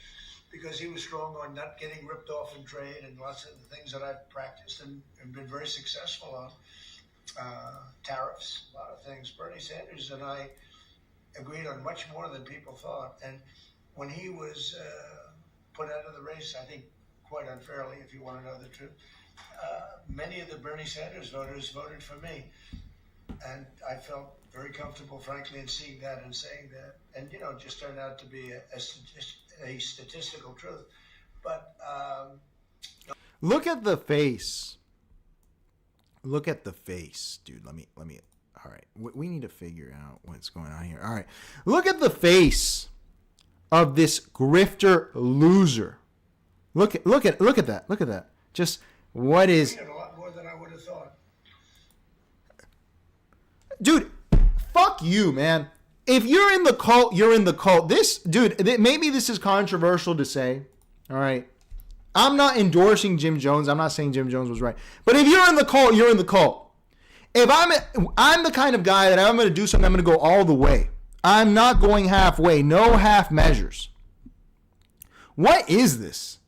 because he was strong on not getting ripped off in trade and lots of the things that I've practiced and been very successful on. Tariffs, a lot of things. Bernie Sanders and I agreed on much more than people thought. And when he was put out of the race, I think quite unfairly, if you want to know the truth, many of the Bernie Sanders voters voted for me. And I felt very comfortable, frankly, in seeing that and saying that. And, you know, it just turned out to be a statistical truth. But look at the face. Look at the face, dude. Let me. All right. We need to figure out what's going on here. All right. Look at the face of this grifter loser. Look at that. Look at that. Just what is... a lot more than I would have thought. Dude, fuck you, man. If you're in the cult, you're in the cult. This, dude, maybe this is controversial to say. All right. I'm not endorsing Jim Jones. I'm not saying Jim Jones was right. But if you're in the cult, you're in the cult. If I'm the kind of guy that I'm going to do something, I'm going to go all the way. I'm not going halfway. No half measures. What is this?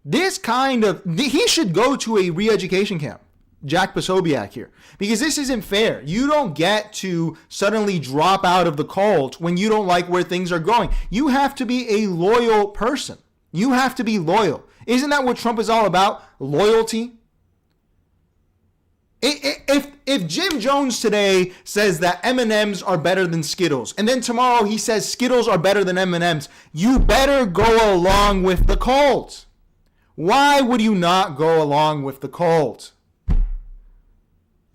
This kind of... He should go to a re-education camp. Jack Posobiec here. Because this isn't fair. You don't get to suddenly drop out of the cult when you don't like where things are going. You have to be a loyal person. You have to be loyal. Isn't that what Trump is all about? Loyalty? If Jim Jones today says that M&Ms are better than Skittles, and then tomorrow he says Skittles are better than M&Ms, you better go along with the cult. Why would you not go along with the cult?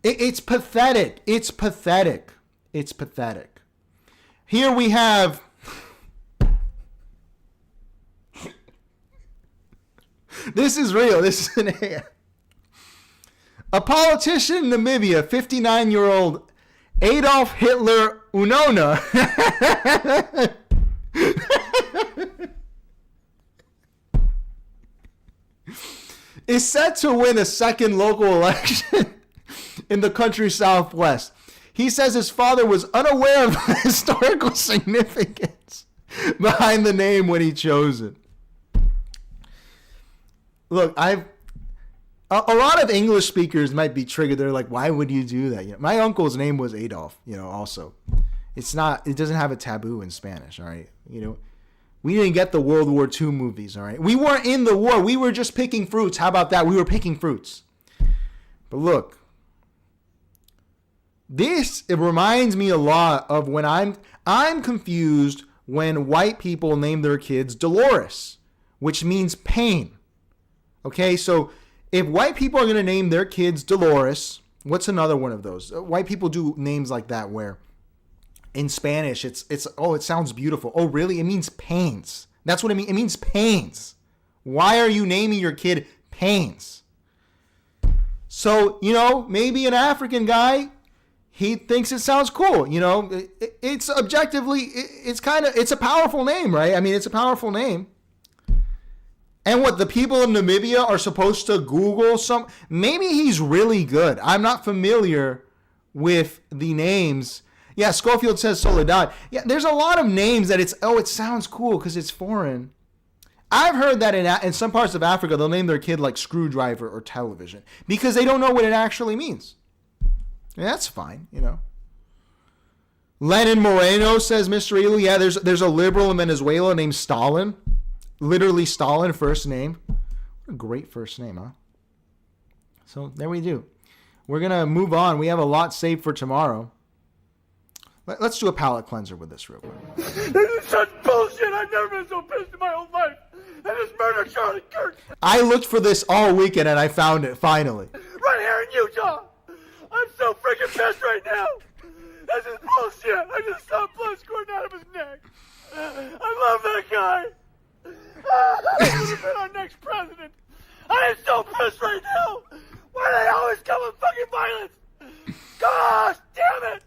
It's pathetic. It's pathetic. It's pathetic. Here we have... This is real. This is an AI. A politician in Namibia, 59-year-old Adolf Hitler Unona, is set to win a second local election in the country's southwest. He says his father was unaware of the historical significance behind the name when he chose it. Look, a lot of English speakers might be triggered. They're like, why would you do that? You know, my uncle's name was Adolf, also. It doesn't have a taboo in Spanish, all right? We didn't get the World War II movies, all right? We weren't in the war. We were just picking fruits. How about that? We were picking fruits. But look, it reminds me a lot of when I'm confused when white people name their kids Dolores, which means pain. Okay, so if white people are going to name their kids Dolores, what's another one of those? White people do names like that where in Spanish it sounds beautiful. Oh, really? It means pains. That's what it means. It means pains. Why are you naming your kid Pains? So, maybe an African guy, he thinks it sounds cool. It's objectively, it's a powerful name, right? I mean, it's a powerful name. And what, the people of Namibia are supposed to Google maybe he's really good. I'm not familiar with the names. Yeah, Schofield says Soledad. Yeah, there's a lot of names that it sounds cool because it's foreign. I've heard that in some parts of Africa, they'll name their kid like Screwdriver or Television because they don't know what it actually means. And that's fine, Lenin Moreno, says Mr. Elu. Yeah, there's a liberal in Venezuela named Stalin. Literally Stalin, first name. What a great first name, huh? So there we do. We're going to move on. We have a lot saved for tomorrow. Let's do a palate cleanser with this real quick. This is such bullshit. I've never been so pissed in my whole life. I just murdered Charlie Kirk. I looked for this all weekend and I found it, finally. Right here in Utah. I'm so freaking pissed right now. This is bullshit. I just saw blood squirting out of his neck. I love that guy. He would have been our next president. I am so pissed right now. Why do they always come with fucking violence? Gosh damn it!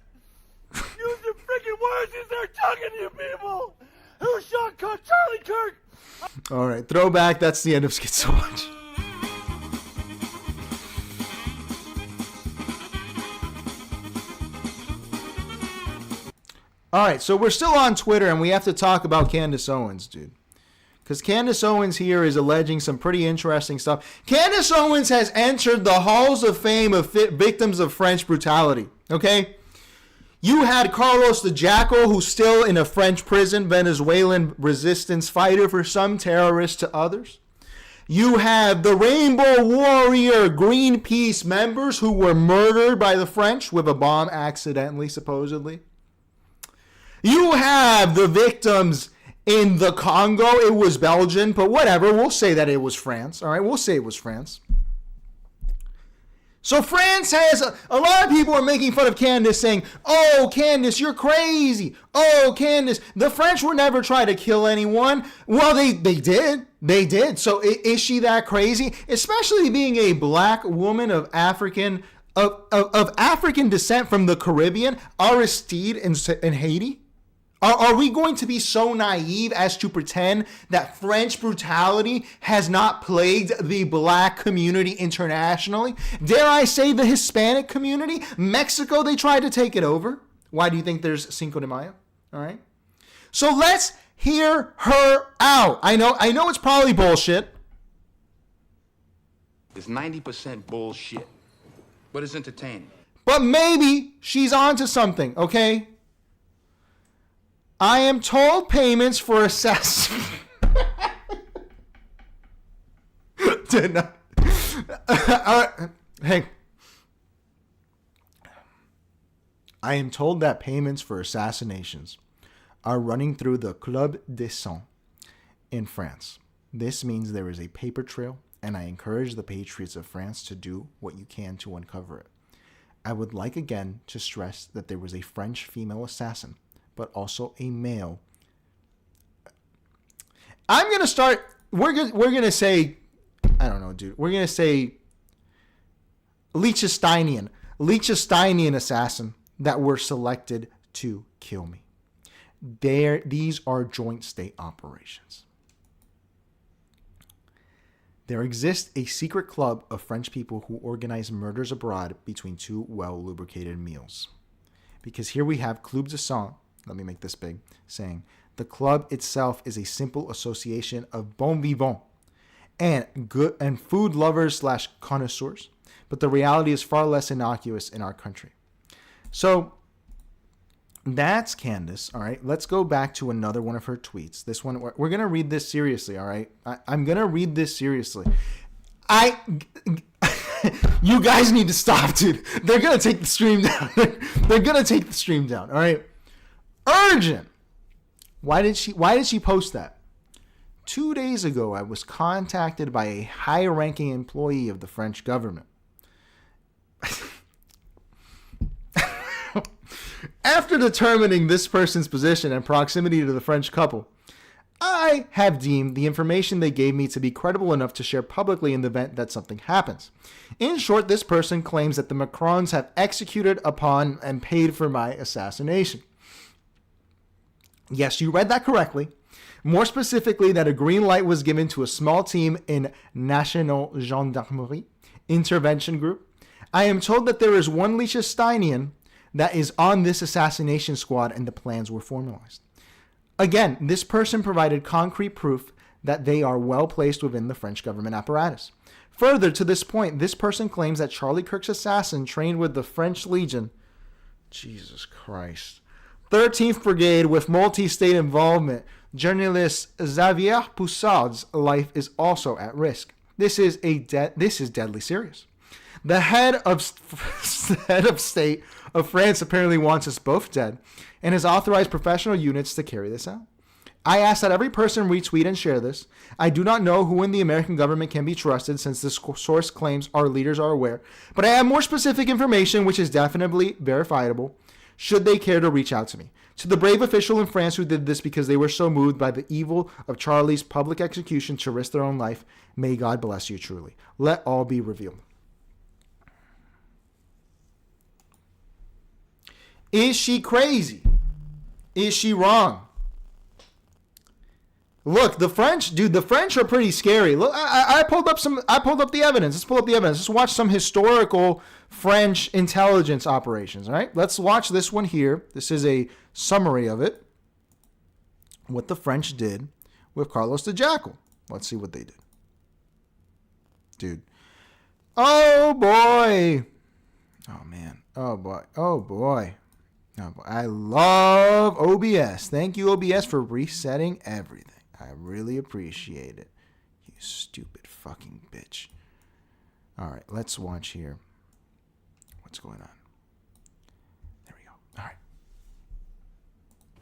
Use your freaking words as they're talking to you people. Who shot Charlie Kirk? All right, throwback. That's the end of Skitsowatch. All right, so we're still on Twitter, and we have to talk about Candace Owens, dude. Because Candace Owens here is alleging some pretty interesting stuff. Candace Owens has entered the halls of fame of victims of French brutality, okay? You had Carlos the Jackal, who's still in a French prison, Venezuelan resistance fighter for some, terrorist to others. You have the Rainbow Warrior Greenpeace members who were murdered by the French with a bomb accidentally, supposedly. You have the victims in the Congo. It was Belgium, but whatever. We'll say that it was France. All right, we'll say it was France. So France has, a lot of people are making fun of Candace saying, oh, Candace, you're crazy. Oh, Candace, the French would never try to kill anyone. Well, they did. They did. So is she that crazy? Especially being a black woman of African descent from the Caribbean, Aristide in Haiti. Are we going to be so naive as to pretend that French brutality has not plagued the black community internationally? Dare I say the Hispanic community? Mexico, they tried to take it over. Why do you think there's Cinco de Mayo? All right. So let's hear her out. I know it's probably bullshit. It's 90% bullshit, but it's entertaining. But maybe she's onto something, okay? I am told payments for assessment. Hey. I am told that payments for assassinations are running through the Club des Sang in France. This means there is a paper trail, and I encourage the patriots of France to do what you can to uncover it. I would like again to stress that there was a French female assassin, but also a male. I'm going to start, we're going to say, I don't know, dude. We're going to say Liechtensteinian assassin that were selected to kill me. These are joint state operations. There exists a secret club of French people who organize murders abroad between two well-lubricated meals. Because here we have Club de Sang, let me make this big, saying, the club itself is a simple association of bon vivants and good and food lovers / connoisseurs, but the reality is far less innocuous in our country. So that's Candace, all right? Let's go back to another one of her tweets. This one, we're going to read this seriously, all right? I'm going to read this seriously. You guys need to stop, dude. They're going to take the stream down. They're going to take the stream down, all right? Urgent. Why did she post that? 2 days ago, I was contacted by a high-ranking employee of the French government. After determining this person's position and proximity to the French couple, I have deemed the information they gave me to be credible enough to share publicly in the event that something happens. In short, this person claims that the Macrons have executed upon and paid for my assassination. Yes, you read that correctly. More specifically, that a green light was given to a small team in National Gendarmerie Intervention Group. I am told that there is one Liechtensteinian that is on this assassination squad and the plans were formalized. Again, this person provided concrete proof that they are well placed within the French government apparatus. Further, to this point, this person claims that Charlie Kirk's assassin trained with the French Legion, Jesus Christ, 13th Brigade with multi-state involvement. Journalist Xavier Poussard's life is also at risk. This is deadly serious. The head of state of France apparently wants us both dead and has authorized professional units to carry this out. I ask that every person retweet and share this. I do not know who in the American government can be trusted since this source claims our leaders are aware, but I have more specific information which is definitely verifiable should they care to reach out to me. To the brave official in France who did this because they were so moved by the evil of Charlie's public execution to risk their own life, may God bless you truly. Let all be revealed. Is she crazy? Is she wrong? Look, the French are pretty scary. Look, I pulled up the evidence. Let's pull up the evidence. Let's watch some historical French intelligence operations, all right? Let's watch this one here. This is a summary of it. What the French did with Carlos the Jackal. Let's see what they did. Dude. Oh, boy. Oh, man. Oh, boy. Oh, boy. Oh, boy. I love OBS. Thank you, OBS, for resetting everything. I really appreciate it. You stupid fucking bitch. All right, let's watch here. What's going on? There we go. All right.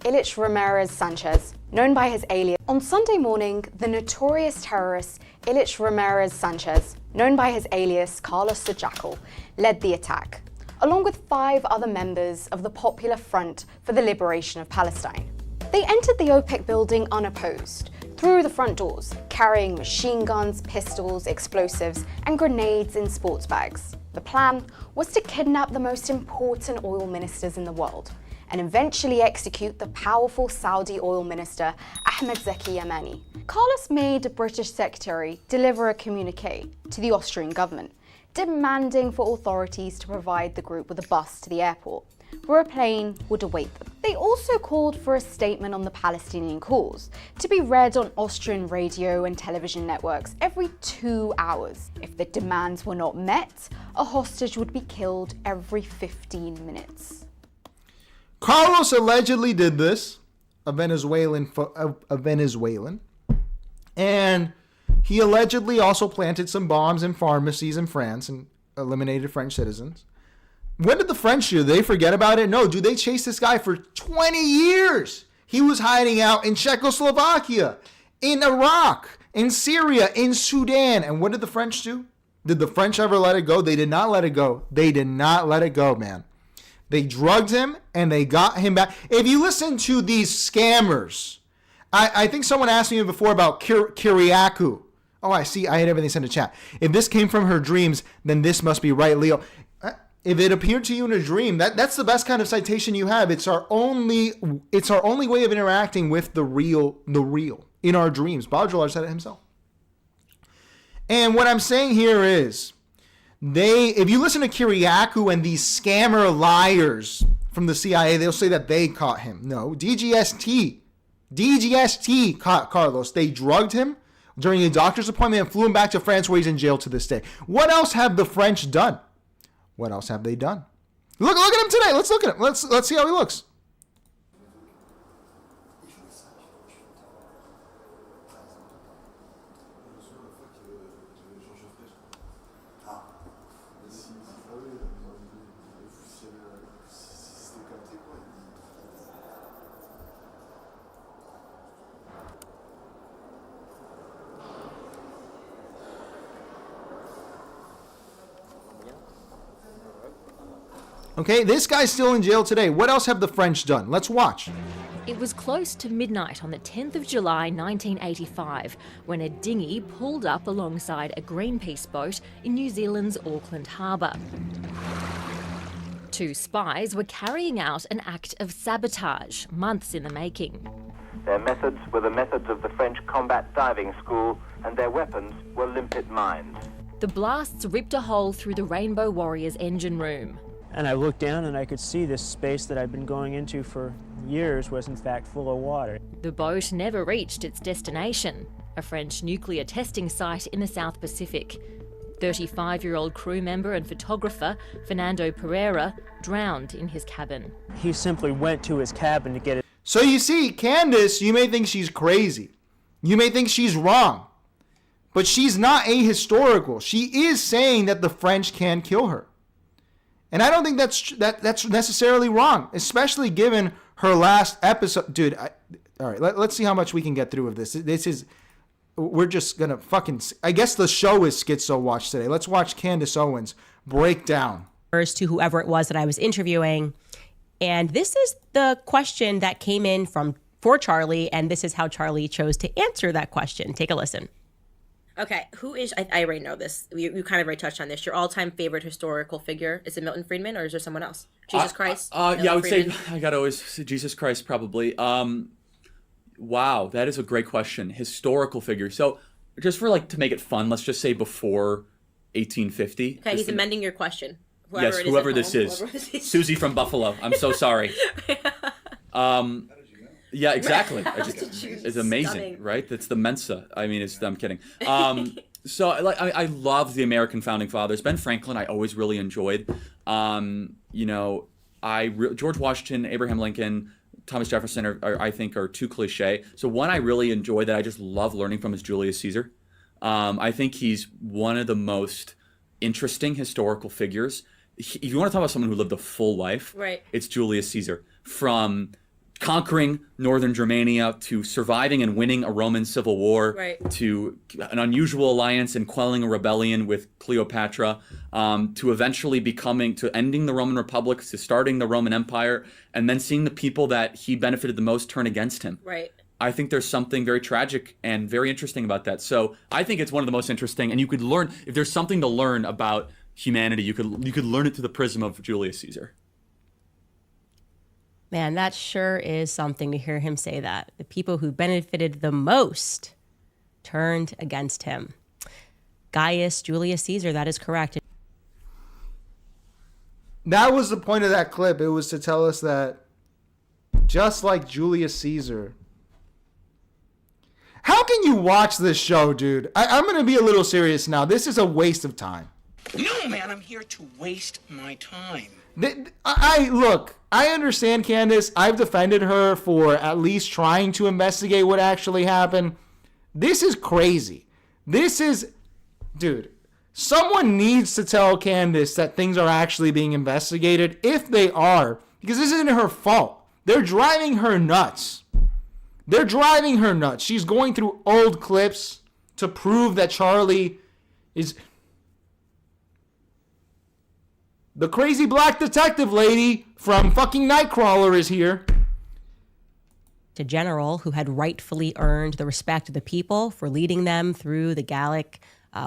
Ilich Ramirez Sanchez, known by his alias. On Sunday morning, the notorious terrorist Ilich Ramirez Sanchez, known by his alias Carlos the Jackal, led the attack, along with 5 other members of the Popular Front for the Liberation of Palestine. They entered the OPEC building unopposed, through the front doors, carrying machine guns, pistols, explosives, and grenades in sports bags. The plan was to kidnap the most important oil ministers in the world, and eventually execute the powerful Saudi oil minister Ahmed Zaki Yamani. Carlos made a British secretary deliver a communique to the Austrian government, demanding for authorities to provide the group with a bus to the airport, where a plane would await them. They also called for a statement on the Palestinian cause to be read on Austrian radio and television networks every 2 hours. If the demands were not met, a hostage would be killed every 15 minutes. Carlos allegedly did this, a Venezuelan, and he allegedly also planted some bombs in pharmacies in France and eliminated French citizens. When did the French do? Did they forget about it? No, dude, they chased this guy for 20 years. He was hiding out in Czechoslovakia, in Iraq, in Syria, in Sudan. And what did the French do? Did the French ever let it go? They did not let it go. They did not let it go, man. They drugged him and they got him back. If you listen to these scammers, I think someone asked me before about Kyriakou. Oh, I see. I had everything sent to chat. If this came from her dreams, then this must be right, Leo. If it appeared to you in a dream, that's the best kind of citation you have. It's our only way of interacting with the real in our dreams. Baudrillard said it himself. And what I'm saying here is, if you listen to Kyriakou and these scammer liars from the CIA, they'll say that they caught him. No, DGST caught Carlos. They drugged him during a doctor's appointment and flew him back to France, where he's in jail to this day. What else have the French done? What else have they done? Look at him today. Let's look at him. Let's see how he looks. Okay, this guy's still in jail today. What else have the French done? Let's watch. It was close to midnight on the 10th of July 1985 when a dinghy pulled up alongside a Greenpeace boat in New Zealand's Auckland Harbour. 2 spies were carrying out an act of sabotage, months in the making. Their methods were the methods of the French combat diving school, and their weapons were limpet mines. The blasts ripped a hole through the Rainbow Warrior's engine room. And I looked down and I could see this space that I'd been going into for years was in fact full of water. The boat never reached its destination, a French nuclear testing site in the South Pacific. 35-year-old crew member and photographer Fernando Pereira drowned in his cabin. He simply went to his cabin to get it. So you see, Candace, you may think she's crazy. You may think she's wrong. But she's not ahistorical. She is saying that the French can kill her. And I don't think that's necessarily wrong, especially given her last episode. Dude, all right, let's see how much we can get through of this. We're just going to I guess the show is Schizo Watch today. Let's watch Candace Owens break down. To whoever it was that I was interviewing, And this is the question that came in for Charlie, and this is how Charlie chose to answer that question. Take a listen. Okay, who is, I already know this. You kind of already touched on this. Your all-time favorite historical figure, is it Milton Friedman or is there someone else? Jesus Christ? Yeah, I would say, I gotta always say Jesus Christ probably. Wow, that is a great question. Historical figure. So just for to make it fun, let's just say before 1850. Okay, he's amending your question. Whoever this is. Susie from Buffalo. I'm so sorry. Yeah, exactly. It's amazing, stunning. Right? That's the Mensa. I mean, I'm kidding. So I love the American founding fathers. Ben Franklin, I always really enjoyed. George Washington, Abraham Lincoln, Thomas Jefferson I think are too cliche. So one I really enjoy that I just love learning from is Julius Caesar. I think he's one of the most interesting historical figures. If you want to talk about someone who lived a full life, right, it's Julius Caesar. From conquering northern Germania to surviving and winning a Roman civil war, right, to an unusual alliance and quelling a rebellion with Cleopatra, to eventually to ending the Roman Republic, to starting the Roman Empire, and then seeing the people that he benefited the most turn against him. Right. I think there's something very tragic and very interesting about that. So I think it's one of the most interesting, and you could learn, if there's something to learn about humanity, you could learn it through the prism of Julius Caesar. Man, that sure is something to hear him say that. The people who benefited the most turned against him. Gaius Julius Caesar, that is correct. That was the point of that clip. It was to tell us that just like Julius Caesar. How can you watch this show, dude? I'm going to be a little serious now. This is a waste of time. No, man, I'm here to waste my time. Look, I understand Candace. I've defended her for at least trying to investigate what actually happened. This is crazy. Dude, someone needs to tell Candace that things are actually being investigated, if they are, because this isn't her fault. They're driving her nuts. She's going through old clips to prove that Charlie is... The crazy black detective lady from fucking Nightcrawler is here. A general who had rightfully earned the respect of the people for leading them through the Gallic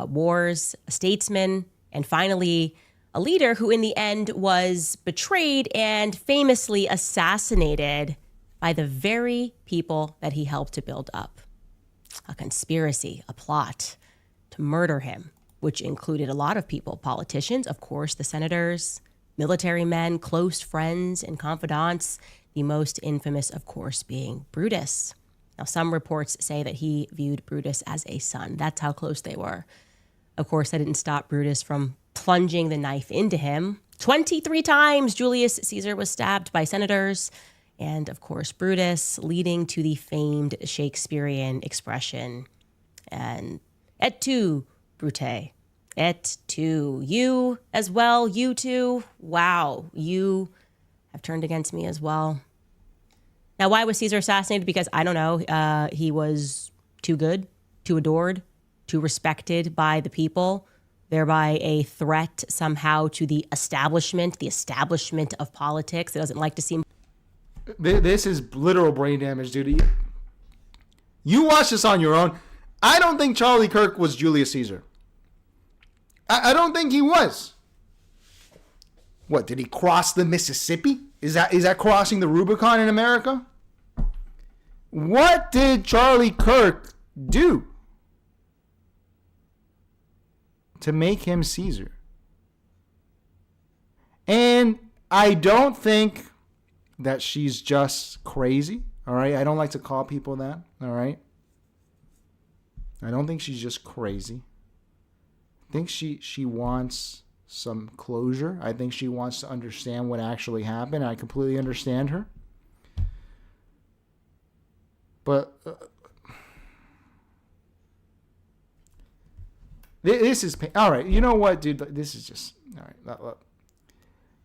wars, a statesman, and finally a leader who in the end was betrayed and famously assassinated by the very people that he helped to build up. A conspiracy, a plot to murder him, which included a lot of people, politicians, of course, the senators, military men, close friends and confidants, the most infamous, of course, being Brutus. Now, some reports say that he viewed Brutus as a son. That's how close they were. Of course, that didn't stop Brutus from plunging the knife into him. 23 times Julius Caesar was stabbed by senators. And, of course, Brutus, leading to the famed Shakespearean expression, and et tu, Brute, et tu. You as well, you too. Wow, you have turned against me as well. Now, why was Caesar assassinated? Because, I don't know, he was too good, too adored, too respected by the people, thereby a threat somehow to the establishment of politics. It doesn't like to seem... This is literal brain damage, dude. You watch this on your own. I don't think Charlie Kirk was Julius Caesar. I don't think he was. What, did he cross the Mississippi? Is that crossing the Rubicon in America? What did Charlie Kirk do to make him Caesar? And I don't think that she's just crazy, all right? I don't like to call people that, all right? I don't think she's just crazy. I think she wants some closure. I think she wants to understand what actually happened. I completely understand her. But this is... All right, you know what, dude? This is just... All right, look.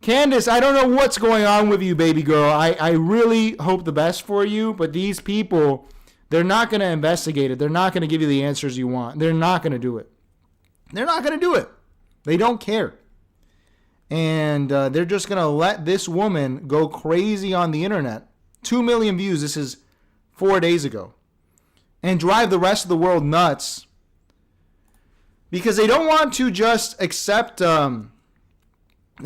Candace, I don't know what's going on with you, baby girl. I really hope the best for you, but these people, they're not going to investigate it. They're not going to give you the answers you want. They're not going to do it. They're not going to do it. They don't care. And they're just going to let this woman go crazy on the internet. 2 million views. This is 4 days ago. And drive the rest of the world nuts. Because they don't want to just accept that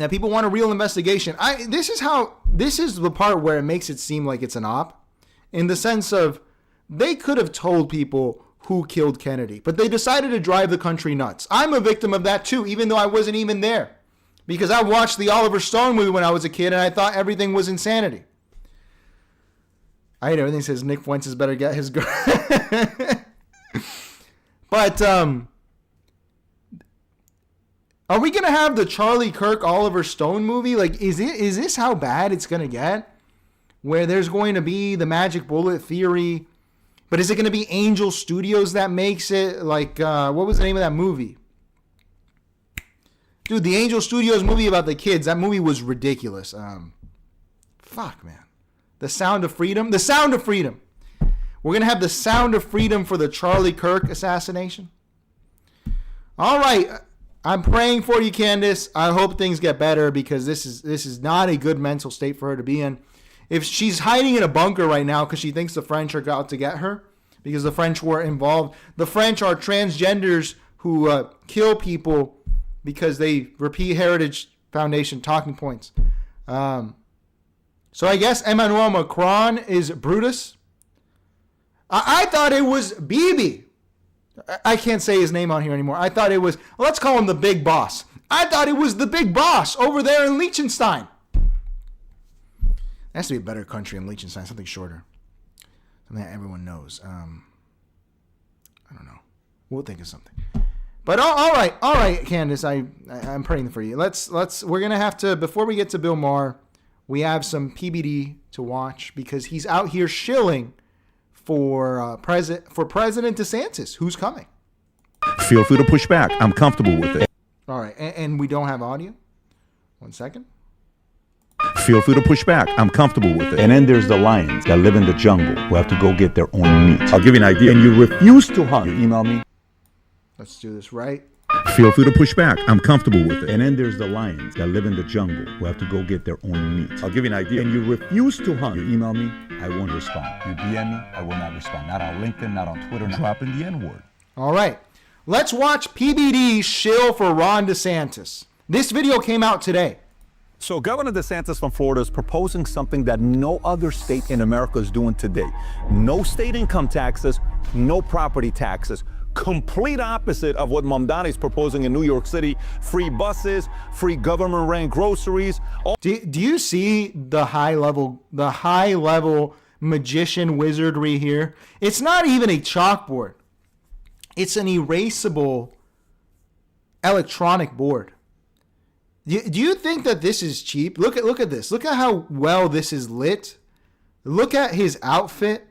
people want a real investigation. This is the part where it makes it seem like it's an op. In the sense of, they could have told people who killed Kennedy. But they decided to drive the country nuts. I'm a victim of that too, even though I wasn't even there. Because I watched the Oliver Stone movie when I was a kid, and I thought everything was insanity. I hate everything says Nick Fuentes better get his girl. But, are we going to have the Charlie Kirk Oliver Stone movie? Like, is this how bad it's going to get? Where there's going to be the magic bullet theory, but is it going to be Angel Studios that makes it? Like, what was the name of that movie? Dude, the Angel Studios movie about the kids, that movie was ridiculous. Fuck, man. The Sound of Freedom? The Sound of Freedom. We're going to have the Sound of Freedom for the Charlie Kirk assassination. All right. I'm praying for you, Candace. I hope things get better, because this is not a good mental state for her to be in. If she's hiding in a bunker right now because she thinks the French are out to get her, because the French were involved. The French are transgenders who kill people because they repeat Heritage Foundation talking points. So I guess Emmanuel Macron is Brutus. I thought it was Bibi. I can't say his name on here anymore. I thought it was, let's call him the big boss. I thought it was the big boss over there in Liechtenstein. There has to be a better country in Liechtenstein, something shorter. Something that everyone knows. I don't know. We'll think of something. But all right, Candace, I'm praying for you. We're gonna have to, before we get to Bill Maher, we have some PBD to watch, because he's out here shilling for President DeSantis, who's coming. Feel free to push back. I'm comfortable with it. All right, and we don't have audio. 1 second. Feel free to push back. I'm comfortable with it. And then there's the lions that live in the jungle who have to go get their own meat. I'll give you an idea. And you refuse to hunt. You email me. Let's do this right. Feel free to push back. I'm comfortable with it. And then there's the lions that live in the jungle who have to go get their own meat. I'll give you an idea. And you refuse to hunt. You email me, I won't respond. You DM me, I will not respond. Not on LinkedIn, not on Twitter, not dropping the N-word. All right. Let's watch PBD shill for Ron DeSantis. This video came out today. So Governor DeSantis from Florida is proposing something that no other state in America is doing today. No state income taxes, no property taxes. Complete opposite of what Mamdani is proposing in New York City. Free buses, free government-ran groceries. Do you see the high level magician wizardry here? It's not even a chalkboard. It's an erasable electronic board. Do you think that this is cheap? Look at this. Look at how well this is lit. Look at his outfit.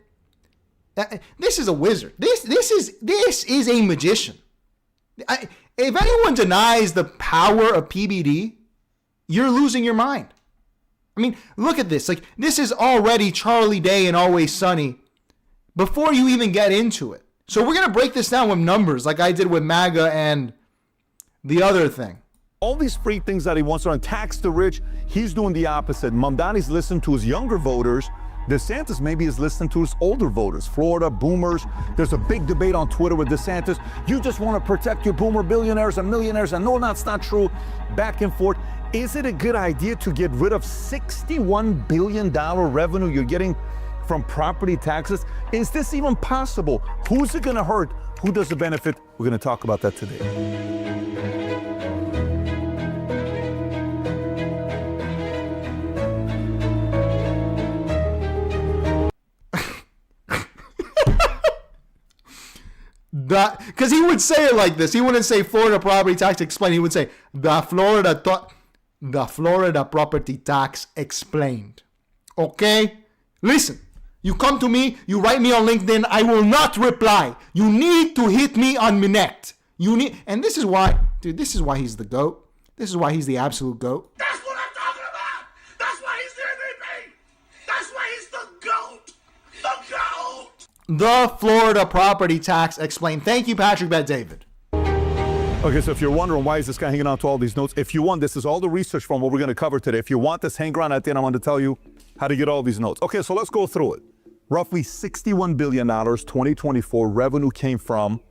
This is a wizard. This is a magician. If anyone denies the power of PBD, you're losing your mind. I mean, look at this. Like, this is already Charlie Day and Always Sunny before you even get into it. So we're going to break this down with numbers like I did with MAGA and the other thing. All these free things that he wants to tax the rich, he's doing the opposite. Mamdani's listening to his younger voters. DeSantis maybe is listening to his older voters, Florida, boomers. There's a big debate on Twitter with DeSantis. You just want to protect your boomer billionaires and millionaires. And no, that's not true. Back and forth. Is it a good idea to get rid of $61 billion revenue you're getting from property taxes? Is this even possible? Who's it going to hurt? Who does it benefit? We're going to talk about that today. Because he would say it like this. He wouldn't say Florida property tax explained. He would say the Florida property tax explained. Okay? Listen, you come to me, you write me on LinkedIn, I will not reply. You need to hit me on Minect. And this is why, dude, this is why he's the GOAT. This is why he's the absolute GOAT. That's what I'm talking about! That's why he's the MVP! That's why he's the GOAT! The GOAT! The Florida property tax explained. Thank you, Patrick Bet David. Okay, so if you're wondering why is this guy hanging on to all these notes, if you want, this is all the research from what we're going to cover today. If you want this, hang around at the end. I'm going to tell you how to get all these notes. Okay, so let's go through it. Roughly $61 billion 2024 revenue came from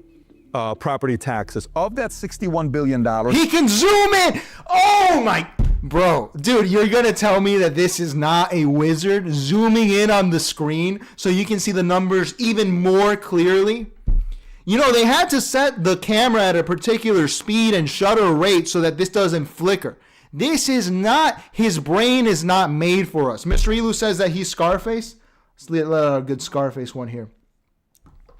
property taxes. Of that $61 billion... He can zoom in! Oh my... Bro, dude, you're going to tell me that this is not a wizard zooming in on the screen so you can see the numbers even more clearly? You know, they had to set the camera at a particular speed and shutter rate so that this doesn't flicker. This is not, his brain is not made for us. Mr. Elu says that he's Scarface. Let's let a good Scarface one here.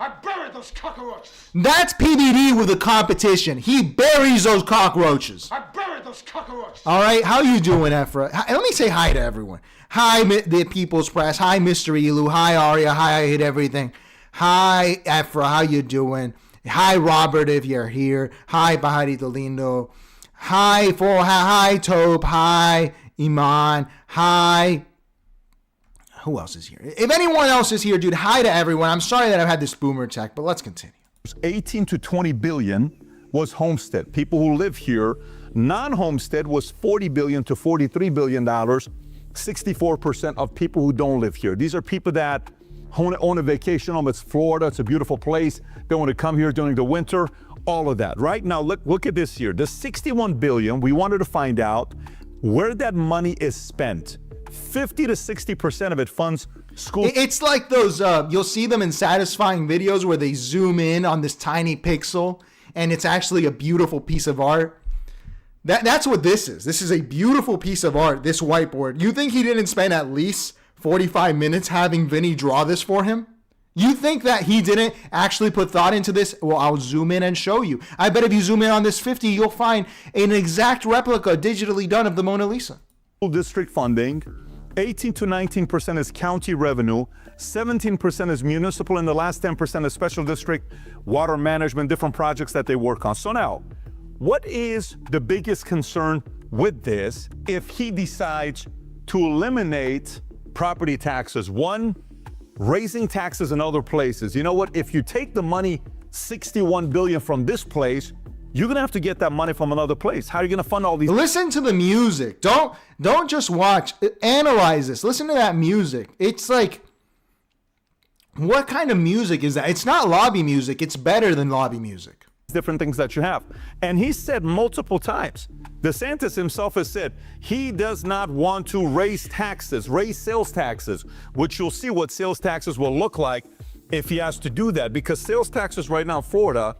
I buried those cockroaches. That's PBD with a competition. He buries those cockroaches. I buried those cockroaches. All right, how you doing, Ephra? Let me say hi to everyone. Hi, the People's Press. Hi, Mr. Elu. Hi, Aria. Hi, I Hate Everything. Hi, Ephra. How you doing? Hi, Robert, if you're here. Hi, Bahari Dolindo. Hi, Hi, Tope. Hi, Iman. Hi. Who else is here? If anyone else is here, dude, hi to everyone. I'm sorry that I've had this boomer attack, but let's continue. 18 to 20 billion was homestead. People who live here. Non-homestead was 40 billion to 43 billion dollars. 64% of people who don't live here. These are people that own a vacation home. It's Florida. It's a beautiful place. They want to come here during the winter. All of that. Right now, look at this here. The 61 billion. We wanted to find out where that money is spent. 50 to 60% of it funds school. It's like those, you'll see them in satisfying videos where they zoom in on this tiny pixel and it's actually a beautiful piece of art. That's what this is. This is a beautiful piece of art, this whiteboard. You think he didn't spend at least 45 minutes having Vinny draw this for him? You think that he didn't actually put thought into this? Well, I'll zoom in and show you. I bet if you zoom in on this 50, you'll find an exact replica digitally done of the Mona Lisa. District funding, 18 to 19% is county revenue, 17% is municipal, and the last 10% is special district, water management, different projects that they work on. So now, what is the biggest concern with this if he decides to eliminate property taxes? One, raising taxes in other places. You know what? If you take the money, 61 billion from this place, you're gonna have to get that money from another place. How are you gonna fund all these? Listen to the music. Don't just watch. Analyze this. Listen to that music. It's like, what kind of music is that? It's not lobby music. It's better than lobby music. Different things that you have. And he said multiple times, DeSantis himself has said he does not want to raise taxes, raise sales taxes, which you'll see what sales taxes will look like if he has to do that, because sales taxes right now in Florida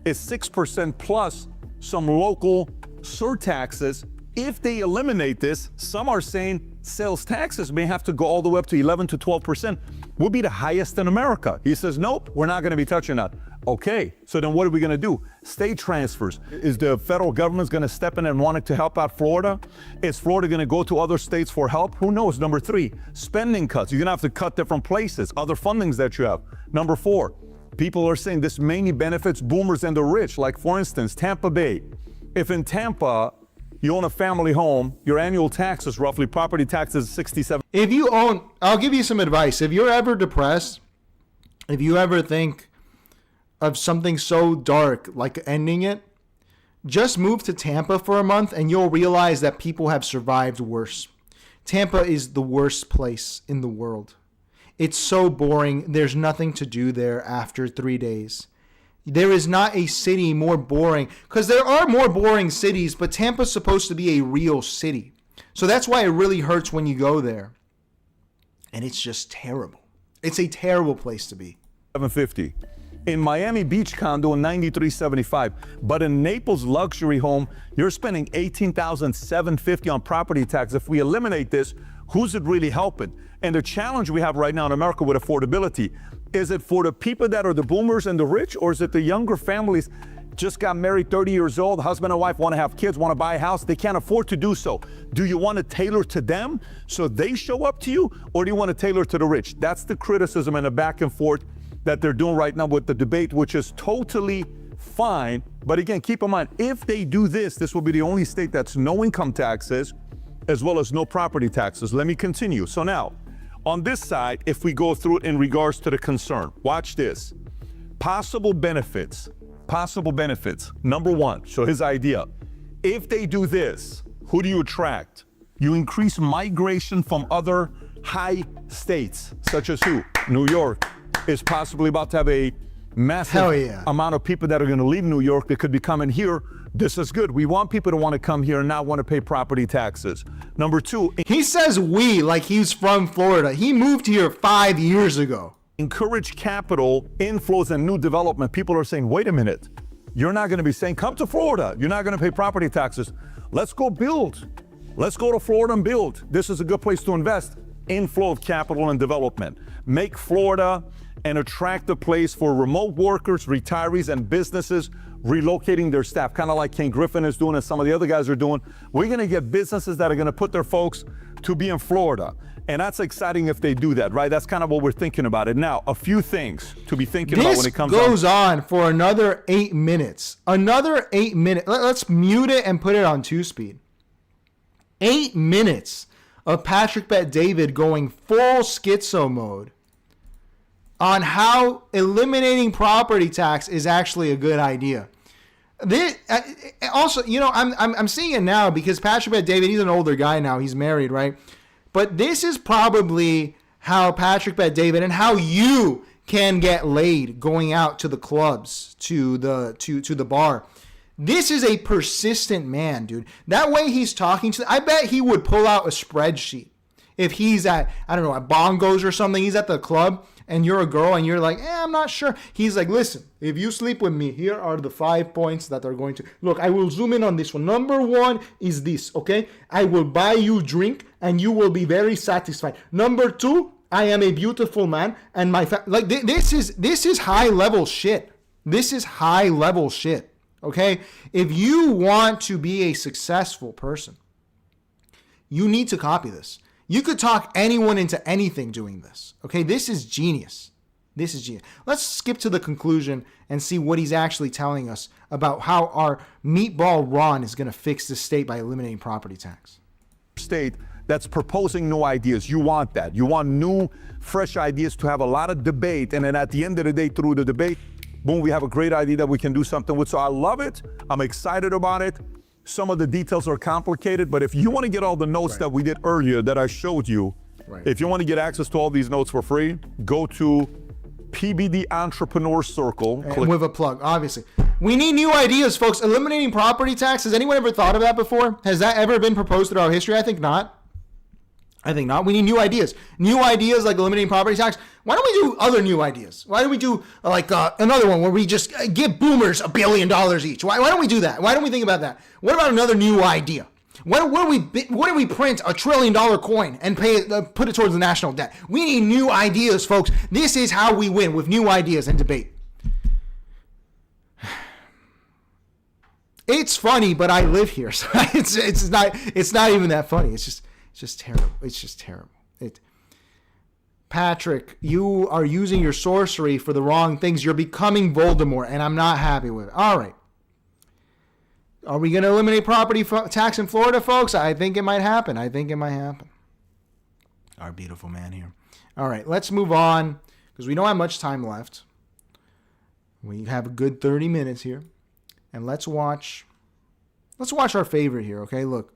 is 6% plus some local surtaxes. If they eliminate this, some are saying sales taxes may have to go all the way up to 11 to 12%. We'll be the highest in America. He says, nope, we're not going to be touching that. Okay, so then what are we going to do? State transfers. Is the federal government going to step in and want to help out Florida? Is Florida going to go to other states for help? Who knows? Number 3, spending cuts. You're going to have to cut different places, other fundings that you have. Number 4, people are saying this mainly benefits boomers and the rich. Like, for instance, Tampa Bay. If in Tampa you own a family home, your annual taxes, roughly property taxes, 67. If you own, I'll give you some advice. If you're ever depressed, if you ever think of something so dark like ending it, just move to Tampa for a month and you'll realize that people have survived worse. Tampa is the worst place in the world. It's so boring. There's nothing to do there after 3 days. There is not a city more boring, because there are more boring cities, but Tampa's supposed to be a real city. So that's why it really hurts when you go there. And it's just terrible. It's a terrible place to be. $750. In Miami Beach condo, $93.75. But in Naples luxury home, you're spending $18,750 on property tax. If we eliminate this, who's it really helping? And the challenge we have right now in America with affordability, is it for the people that are the boomers and the rich, or is it the younger families just got married, 30 years old, husband and wife want to have kids, want to buy a house, they can't afford to do so? Do you want to tailor to them so they show up to you, or do you want to tailor to the rich? That's the criticism and the back and forth that they're doing right now with the debate, which is totally fine. But again, keep in mind, if they do this, this will be the only state that's no income taxes as well as no property taxes. Let me continue. So now, on this side, if we go through it in regards to the concern, watch this. Possible benefits possible benefits. Number one, so his idea, if they do this, who do you attract? You increase migration from other high states, such as who? New York is possibly about to have a massive amount of people that are going to leave New York that could be coming here. This is good. We want people to want to come here and not want to pay property taxes. Number two, he says we like he's from Florida. He moved here 5 years ago. Encourage capital inflows and new development. People are saying, wait a minute, you're not going to be saying, come to Florida. You're not going to pay property taxes. Let's go build. Let's go to Florida and build. This is a good place to invest. Inflow of capital and development. Make Florida an attractive place for remote workers, retirees, and businesses relocating their staff, kind of like Ken Griffin is doing and some of the other guys are doing. We're going to get businesses that are going to put their folks to be in Florida. And that's exciting if they do that, right? That's kind of what we're thinking about it. Now, a few things to be thinking about when it comes This goes on for another 8 minutes. Another 8 minutes. Let's mute it and put it on 2-speed. 8 minutes of Patrick Bet-David going full schizo mode on how eliminating property tax is actually a good idea. This, also, you know, I'm seeing it now because Patrick Bet-David, he's an older guy now. He's married, right? But this is probably how Patrick Bet-David and how you can get laid going out to the clubs, to the bar. This is a persistent man, dude. That way he's talking to, I bet he would pull out a spreadsheet. If he's at, I don't know, at Bongos or something, he's at the club and you're a girl and you're like, I'm not sure. He's like, listen, if you sleep with me, here are the 5 points that are going to, look, I will zoom in on this one. Number one is this, okay? I will buy you a drink and you will be very satisfied. Number two, I am a beautiful man and my, this is high level shit. This is high level shit. Okay, if you want to be a successful person, you need to copy this. You could talk anyone into anything doing this. Okay, this is genius. This is genius. Let's skip to the conclusion and see what he's actually telling us about how our meatball Ron is going to fix the state by eliminating property tax. State that's proposing new ideas. You want that. You want new, fresh ideas to have a lot of debate. And then at the end of the day, through the debate, boom, we have a great idea that we can do something with. So I love it. I'm excited about it. Some of the details are complicated, but if you want to get all the notes that we did earlier that I showed you, if you want to get access to all these notes for free, go to PBD Entrepreneur Circle. And with a plug, obviously. We need new ideas, folks. Eliminating property tax. Has anyone ever thought of that before? Has that ever been proposed throughout history? I think not. I think not. We need new ideas. New ideas like eliminating property tax. Why don't we do other new ideas? Why don't we do another one where we just give boomers $1 billion each? Why don't we do that? Why don't we think about that? What about another new idea? What do we print $1 trillion coin and put it towards the national debt? We need new ideas, folks. This is how we win, with new ideas and debate. It's funny, but I live here, so it's not even that funny. It's just terrible. It's just terrible. Patrick, you are using your sorcery for the wrong things. You're becoming Voldemort, and I'm not happy with it. All right. Are we going to eliminate property tax in Florida, folks? I think it might happen. Our beautiful man here. All right, let's move on because we don't have much time left. We have a good 30 minutes here. And let's watch our favorite here, okay? Look.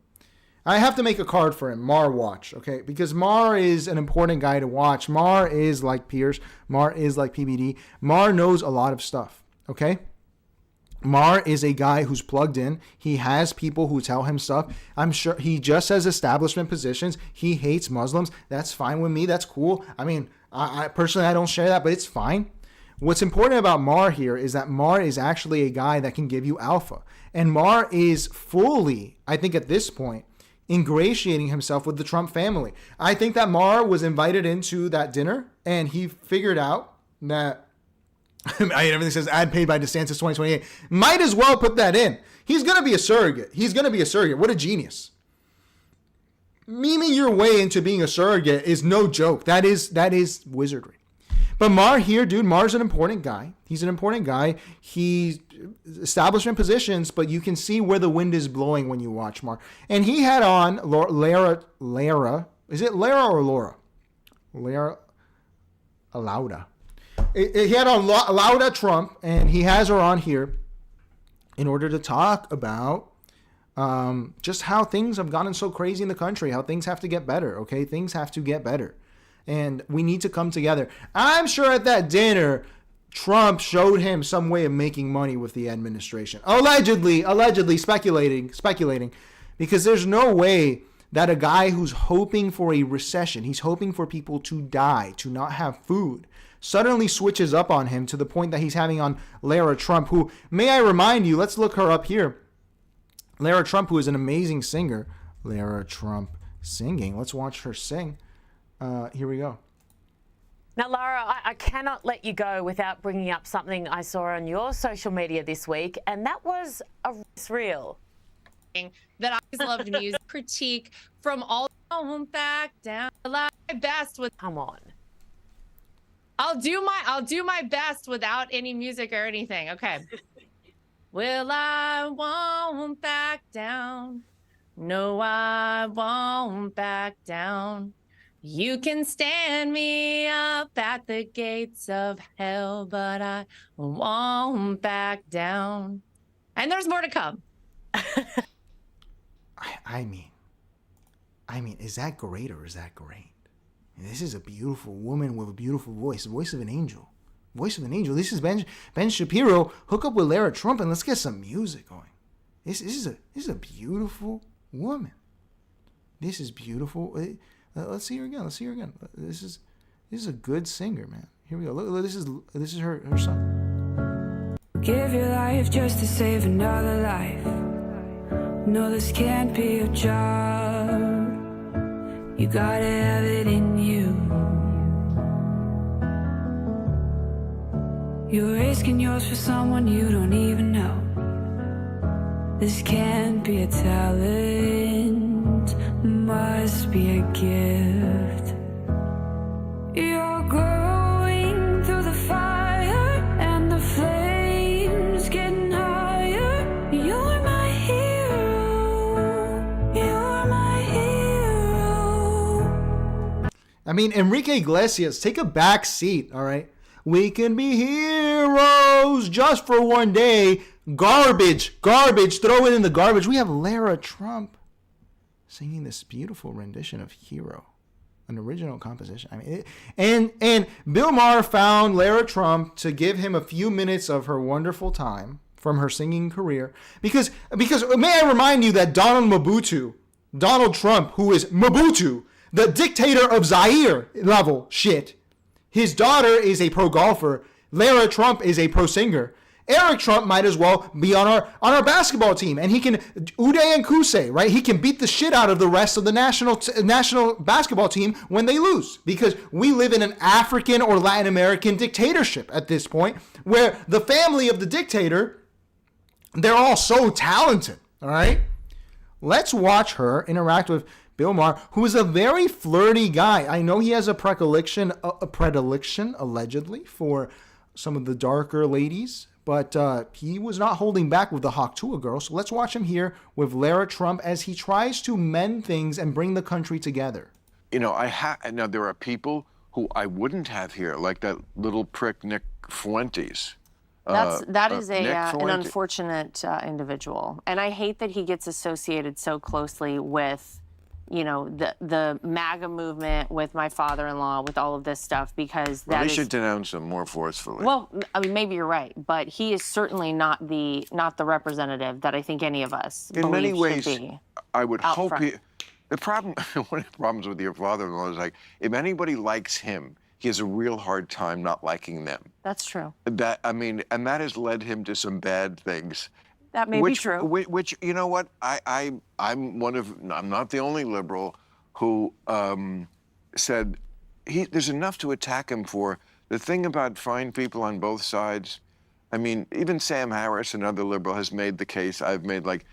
I have to make a card for him, Maher Watch, okay? Because Maher is an important guy to watch. Maher is like Pierce. Maher is like PBD. Maher knows a lot of stuff, okay? Maher is a guy who's plugged in. He has people who tell him stuff. I'm sure he just has establishment positions. He hates Muslims. That's fine with me. That's cool. I mean, I personally, I don't share that, but it's fine. What's important about Maher here is that Maher is actually a guy that can give you alpha. And Maher is fully, I think at this point, ingratiating himself with the Trump family. I think that Maher was invited into that dinner and he figured out that everything says ad paid by DeSantis 2028. Might as well put that in. He's going to be a surrogate. What a genius. Memeing your way into being a surrogate is no joke. That is wizardry. But Maher here, dude, Maher's an important guy. He's an important guy. He's establishment positions, but you can see where the wind is blowing when you watch Maher. And he had on Lara. Is it Lara or Laura? Lara Lauda. He had on Lauda Trump, and he has her on here. in order to talk about just how things have gotten so crazy in the country, how things have to get better, okay? Things have to get better. And we need to come together. I'm sure at that dinner, Trump showed him some way of making money with the administration. Allegedly, speculating. Because there's no way that a guy who's hoping for a recession, he's hoping for people to die, to not have food, suddenly switches up on him to the point that he's having on Lara Trump, who, may I remind you, let's look her up here. Lara Trump, who is an amazing singer. Lara Trump singing. Let's watch her sing. Here we go. Now, Lara, I cannot let you go without bringing up something I saw on your social media this week, and that was a reel. That I always loved music critique from all back down. My best with come on. I'll do my best without any music or anything. Okay. Well, I won't back down. No, I won't back down. You can stand me up at the gates of hell, but I won't back down. And there's more to come. I mean, is that great or is that great? This is a beautiful woman with a beautiful voice, the voice of an angel. Voice of an angel. This is Ben Shapiro. Hook up with Lara Trump and let's get some music going. This is a beautiful woman. This is beautiful. Let's see her again. This is a good singer, man. Here we go. Look, this is her song. Give your life just to save another life. No, this can't be a job. You gotta have it in you. You're risking yours for someone you don't even know. This can't be a talent, must be a gift. You're going through the fire and the flames getting higher. You're my hero. You're my hero. I mean, Enrique Iglesias, take a back seat, all right? We can be heroes just for one day. Garbage, throw it in the garbage. We have Lara Trump singing this beautiful rendition of Hero, an original composition. I mean, and Bill Maher found Lara Trump to give him a few minutes of her wonderful time from her singing career. Because may I remind you that Donald Trump, who is Mobutu, the dictator of Zaire level shit, his daughter is a pro golfer. Lara Trump is a pro singer. Eric Trump might as well be on our basketball team, and he can Uday and Kusei, right? He can beat the shit out of the rest of the national basketball team when they lose, because we live in an African or Latin American dictatorship at this point, where the family of the dictator, they're all so talented. All right, let's watch her interact with Bill Maher, who is a very flirty guy. I know he has a predilection allegedly for some of the darker ladies, but he was not holding back with the Hawktua girl. So let's watch him here with Lara Trump as he tries to mend things and bring the country together. You know, now there are people who I wouldn't have here, like that little prick Nick Fuentes. That is an unfortunate individual, and I hate that he gets associated so closely with, you know, the MAGA movement, with my father-in-law, with all of this stuff, because they should denounce him more forcefully. Well, I mean, maybe you're right, but he is certainly not the representative that I think any of us in many ways should be. I would hope front. the problem, one of the problems with your father-in-law is, like, if anybody likes him, he has a real hard time not liking them. That's true. And that has led him to some bad things. That may be true. Which, you know what? I'm not the only liberal who said there's enough to attack him for. The thing about fine people on both sides, I mean, even Sam Harris, another liberal, has made the case I've made, like,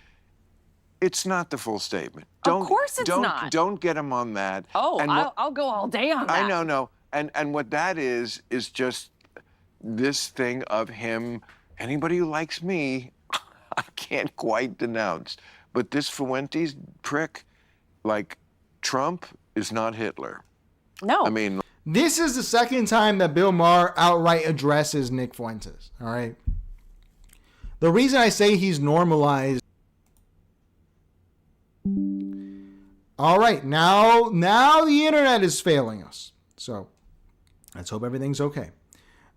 it's not the full statement. Of course it's not. Don't get him on that. Oh, I'll go all day on that. I know, no. And what that is just this thing of him, anybody who likes me, I can't quite denounce. But this Fuentes prick, like, Trump is not Hitler. No. I mean, this is the second time that Bill Maher outright addresses Nick Fuentes, all right? The reason I say he's normalized. All right, now the internet is failing us. So let's hope everything's okay.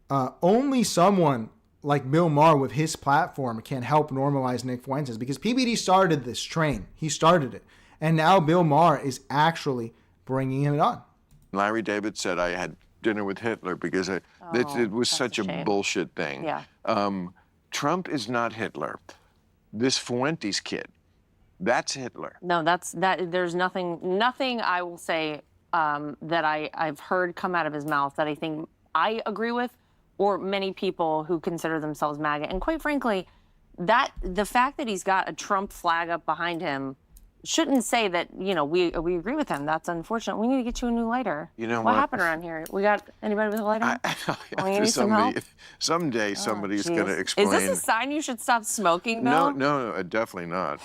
Only someone like Bill Maher with his platform can help normalize Nick Fuentes, because PBD started this train. He started it. And now Bill Maher is actually bringing it on. Larry David said I had dinner with Hitler because it was such a bullshit thing. Yeah. Trump is not Hitler. This Fuentes kid, that's Hitler. No, there's nothing I will say that I've heard come out of his mouth that I think I agree with, or many people who consider themselves MAGA. And quite frankly, the fact that he's got a Trump flag up behind him shouldn't say that, we agree with him. That's unfortunate. We need to get you a new lighter. You know what happened around here? We got anybody with a lighter? We need some help? Someday somebody's going to explain. Is this a sign you should stop smoking, Bill? No, definitely not.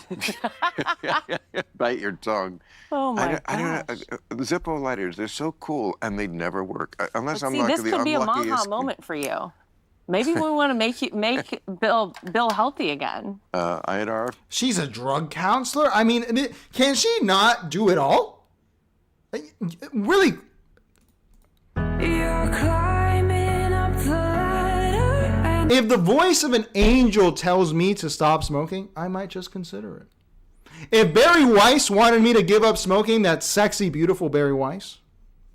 Bite your tongue. Oh my I don't know. Zippo lighters, they're so cool, and they never work. Unless I'm this could be a Maha moment for you. Maybe we want to make Bill healthy again. She's a drug counselor. I mean, can she not do it all? Really? You're climbing up the ladder. If the voice of an angel tells me to stop smoking, I might just consider it. If Barry Weiss wanted me to give up smoking, that sexy, beautiful Barry Weiss,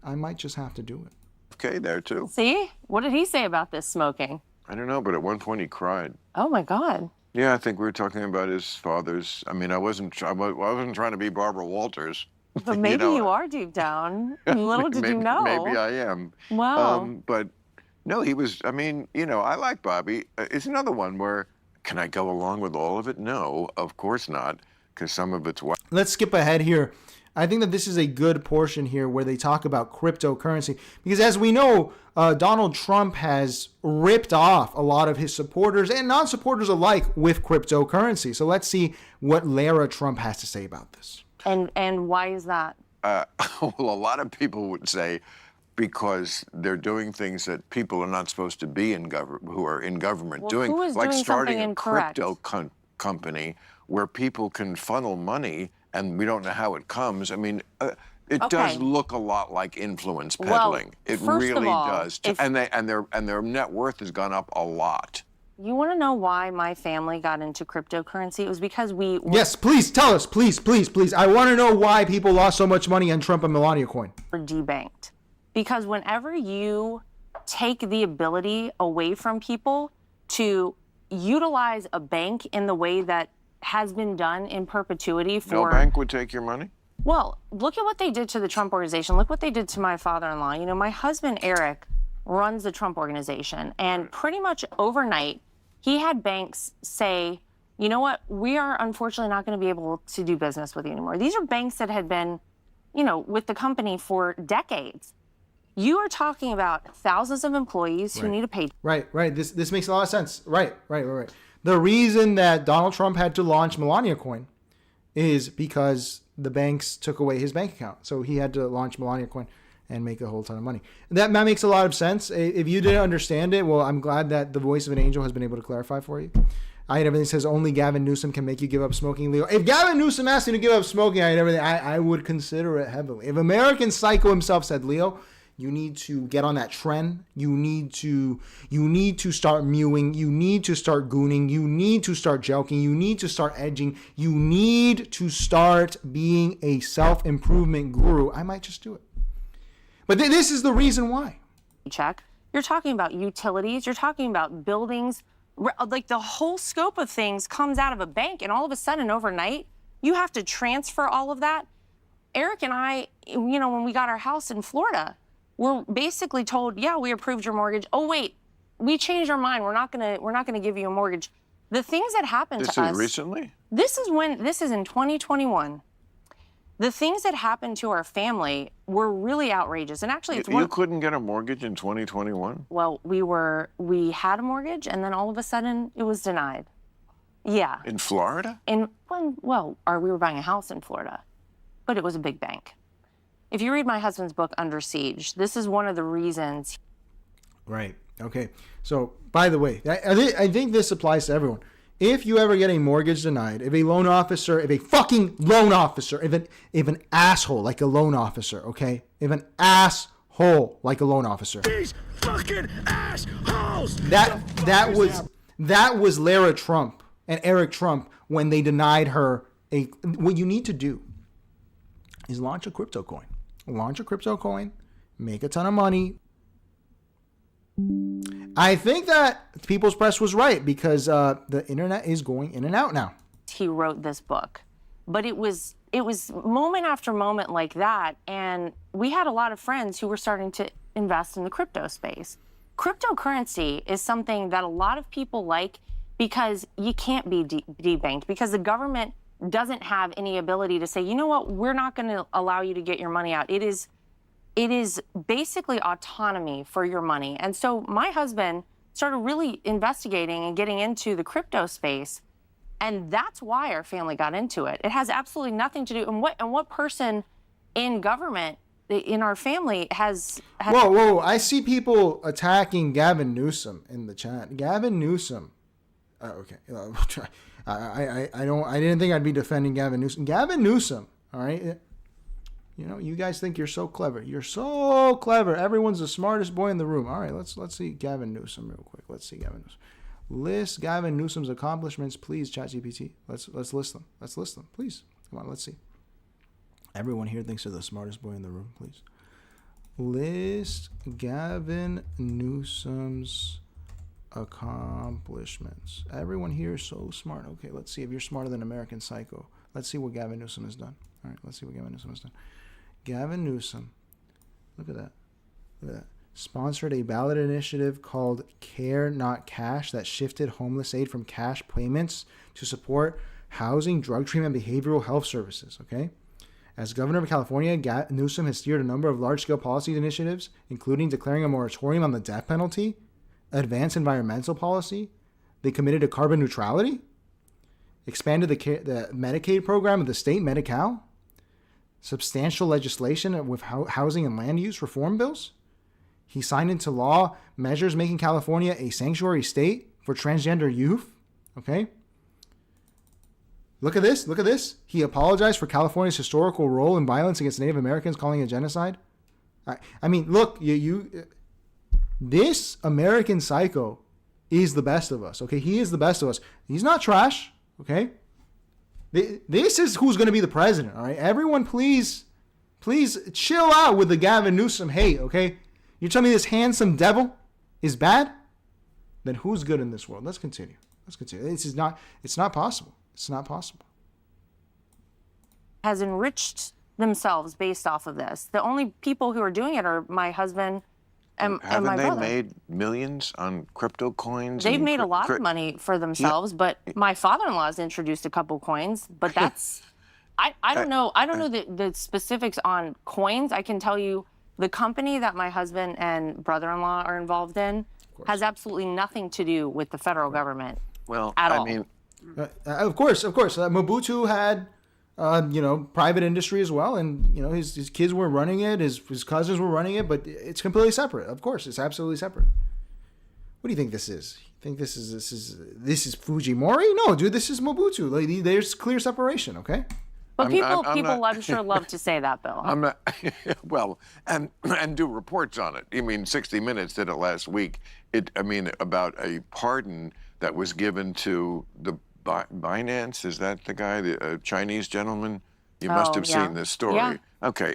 I might just have to do it. Okay, there too. See? What did he say about this smoking? I don't know, but at one point he cried. Oh my God. Yeah, I think we were talking about his father's. I mean, I wasn't trying to be Barbara Walters. But maybe you are deep down. Little did you know. Maybe I am. Wow. But no, he was. I mean, I like Bobby. It's another one where, can I go along with all of it? No, of course not, because some of it's what. Let's skip ahead here. I think that this is a good portion here where they talk about cryptocurrency, because as we know, Donald Trump has ripped off a lot of his supporters and non-supporters alike with cryptocurrency. So let's see what Lara Trump has to say about this. And why is that? Well, a lot of people would say because they're doing things that people are not supposed to be in government, who are in government doing, who is like doing starting something a incorrect? crypto company where people can funnel money and we don't know how it comes. I mean, it does look a lot like influence peddling. It really does. And their net worth has gone up a lot. You want to know why my family got into cryptocurrency? It was because we... Yes, please tell us. Please. I want to know why people lost so much money on Trump and Melania coin. ...were debanked. Because whenever you take the ability away from people to utilize a bank in the way that has been done in perpetuity for... No bank would take your money? Well, look at what they did to the Trump organization. Look what they did to my father-in-law. My husband, Eric, runs the Trump organization. And pretty much overnight, he had banks say, you know what, we are unfortunately not going to be able to do business with you anymore. These are banks that had been, with the company for decades. You are talking about thousands of employees who need a pay. Right. This makes a lot of sense. Right. The reason that Donald Trump had to launch Melania coin is because the banks took away his bank account. So he had to launch Melania coin and make a whole ton of money. That makes a lot of sense. If you didn't understand it, well, I'm glad that the voice of an angel has been able to clarify for you. I had everything says only Gavin Newsom can make you give up smoking, Leo. If Gavin Newsom asked me to give up smoking, I had everything. I would consider it heavily. If American Psycho himself said, Leo, you need to get on that trend. You need to start mewing. You need to start gooning. You need to start joking. You need to start edging. You need to start being a self-improvement guru. I might just do it. But this is the reason why. Check. You're talking about utilities. You're talking about buildings. Like the whole scope of things comes out of a bank, and all of a sudden, overnight, you have to transfer all of that. Eric and I, when we got our house in Florida, we're basically told, yeah, we approved your mortgage. Oh wait, we changed our mind. We're not gonna give you a mortgage. The things that happened to us. This is recently? This is in 2021. The things that happened to our family were really outrageous. And actually, you couldn't get a mortgage in 2021? Well, we had a mortgage, and then all of a sudden it was denied. Yeah. In Florida? We were buying a house in Florida, but it was a big bank. If you read my husband's book, Under Siege, this is one of the reasons. Right. Okay. So, by the way, I think this applies to everyone. if you ever get a mortgage denied, if a loan officer, if a fucking loan officer, if an asshole like a loan officer, okay? If an asshole like a loan officer. These fucking assholes! That was Lara Trump and Eric Trump when they denied her what you need to do is launch a crypto coin. Launch a crypto coin, make a ton of money. I think that People's Press was right because the internet is going in and out now. He wrote this book, but it was moment after moment like that, and we had a lot of friends who were starting to invest in the crypto space. Cryptocurrency is something that a lot of people like because you can't be debanked, because the government doesn't have any ability to say, you know what, we're not going to allow you to get your money out. It is basically autonomy for your money. And so my husband started really investigating and getting into the crypto space. And that's why our family got into it. It has absolutely nothing to do. And what person in government, in our family has Whoa. I see people attacking Gavin Newsom in the chat. Gavin Newsom. Okay. I didn't think I'd be defending Gavin Newsom. Gavin Newsom, all right? You know, you guys think you're so clever. You're so clever. Everyone's the smartest boy in the room. All right, let's see Gavin Newsom real quick. Let's see Gavin Newsom. List Gavin Newsom's accomplishments, please, ChatGPT. Let's list them. Let's list them, please. Come on, let's see. Everyone here thinks they're the smartest boy in the room, please. List Gavin Newsom's accomplishments. Everyone here is so smart. Okay, let's see if you're smarter than American Psycho. Let's see what Gavin Newsom has done. All right, let's see what Gavin Newsom has done. Gavin Newsom, look at that. Look at that. Sponsored a ballot initiative called Care Not Cash that shifted homeless aid from cash payments to support housing, drug treatment, and behavioral health services. Okay. As governor of California, Newsom has steered a number of large-scale policy initiatives, including declaring a moratorium on the death penalty, advanced environmental policy. They committed to carbon neutrality, expanded the Medicaid program of the state, Medi-Cal, substantial legislation with housing and land use reform bills. He signed into law measures making California a sanctuary state for transgender youth. Okay. Look at this. Look at this. He apologized for California's historical role in violence against Native Americans, calling it genocide. I mean, look, this American Psycho is the best of us. Okay. He is the best of us. He's not trash. Okay. This is who's going to be the president. All right. Everyone, please chill out with the Gavin Newsom hate. Okay. You tell me this handsome devil is bad? Then who's good in this world? Let's continue. It's not possible. It's not possible. Has enriched themselves based off of this. The only people who are doing it are my husband and my brother. Haven't they made millions on crypto coins? They've made a lot of money for themselves, but my father-in-law's introduced a couple coins, but that's I don't know the specifics on coins. I can tell you the company that my husband and brother-in-law are involved in has absolutely nothing to do with the federal government. Well, at all. I mean, of course. Mobutu had, private industry as well, and his kids were running it, his cousins were running it, but it's completely separate. Of course, it's absolutely separate. What do you think this is? You think this is Fujimori? No, dude, this is Mobutu. Like, there's clear separation. Okay. But I'm sure love to say that, Bill. I'm not. Well, and do reports on it. 60 Minutes did it last week. About a pardon that was given to the Binance. Is that the guy, the Chinese gentleman? You must have seen this story. Yeah. Okay.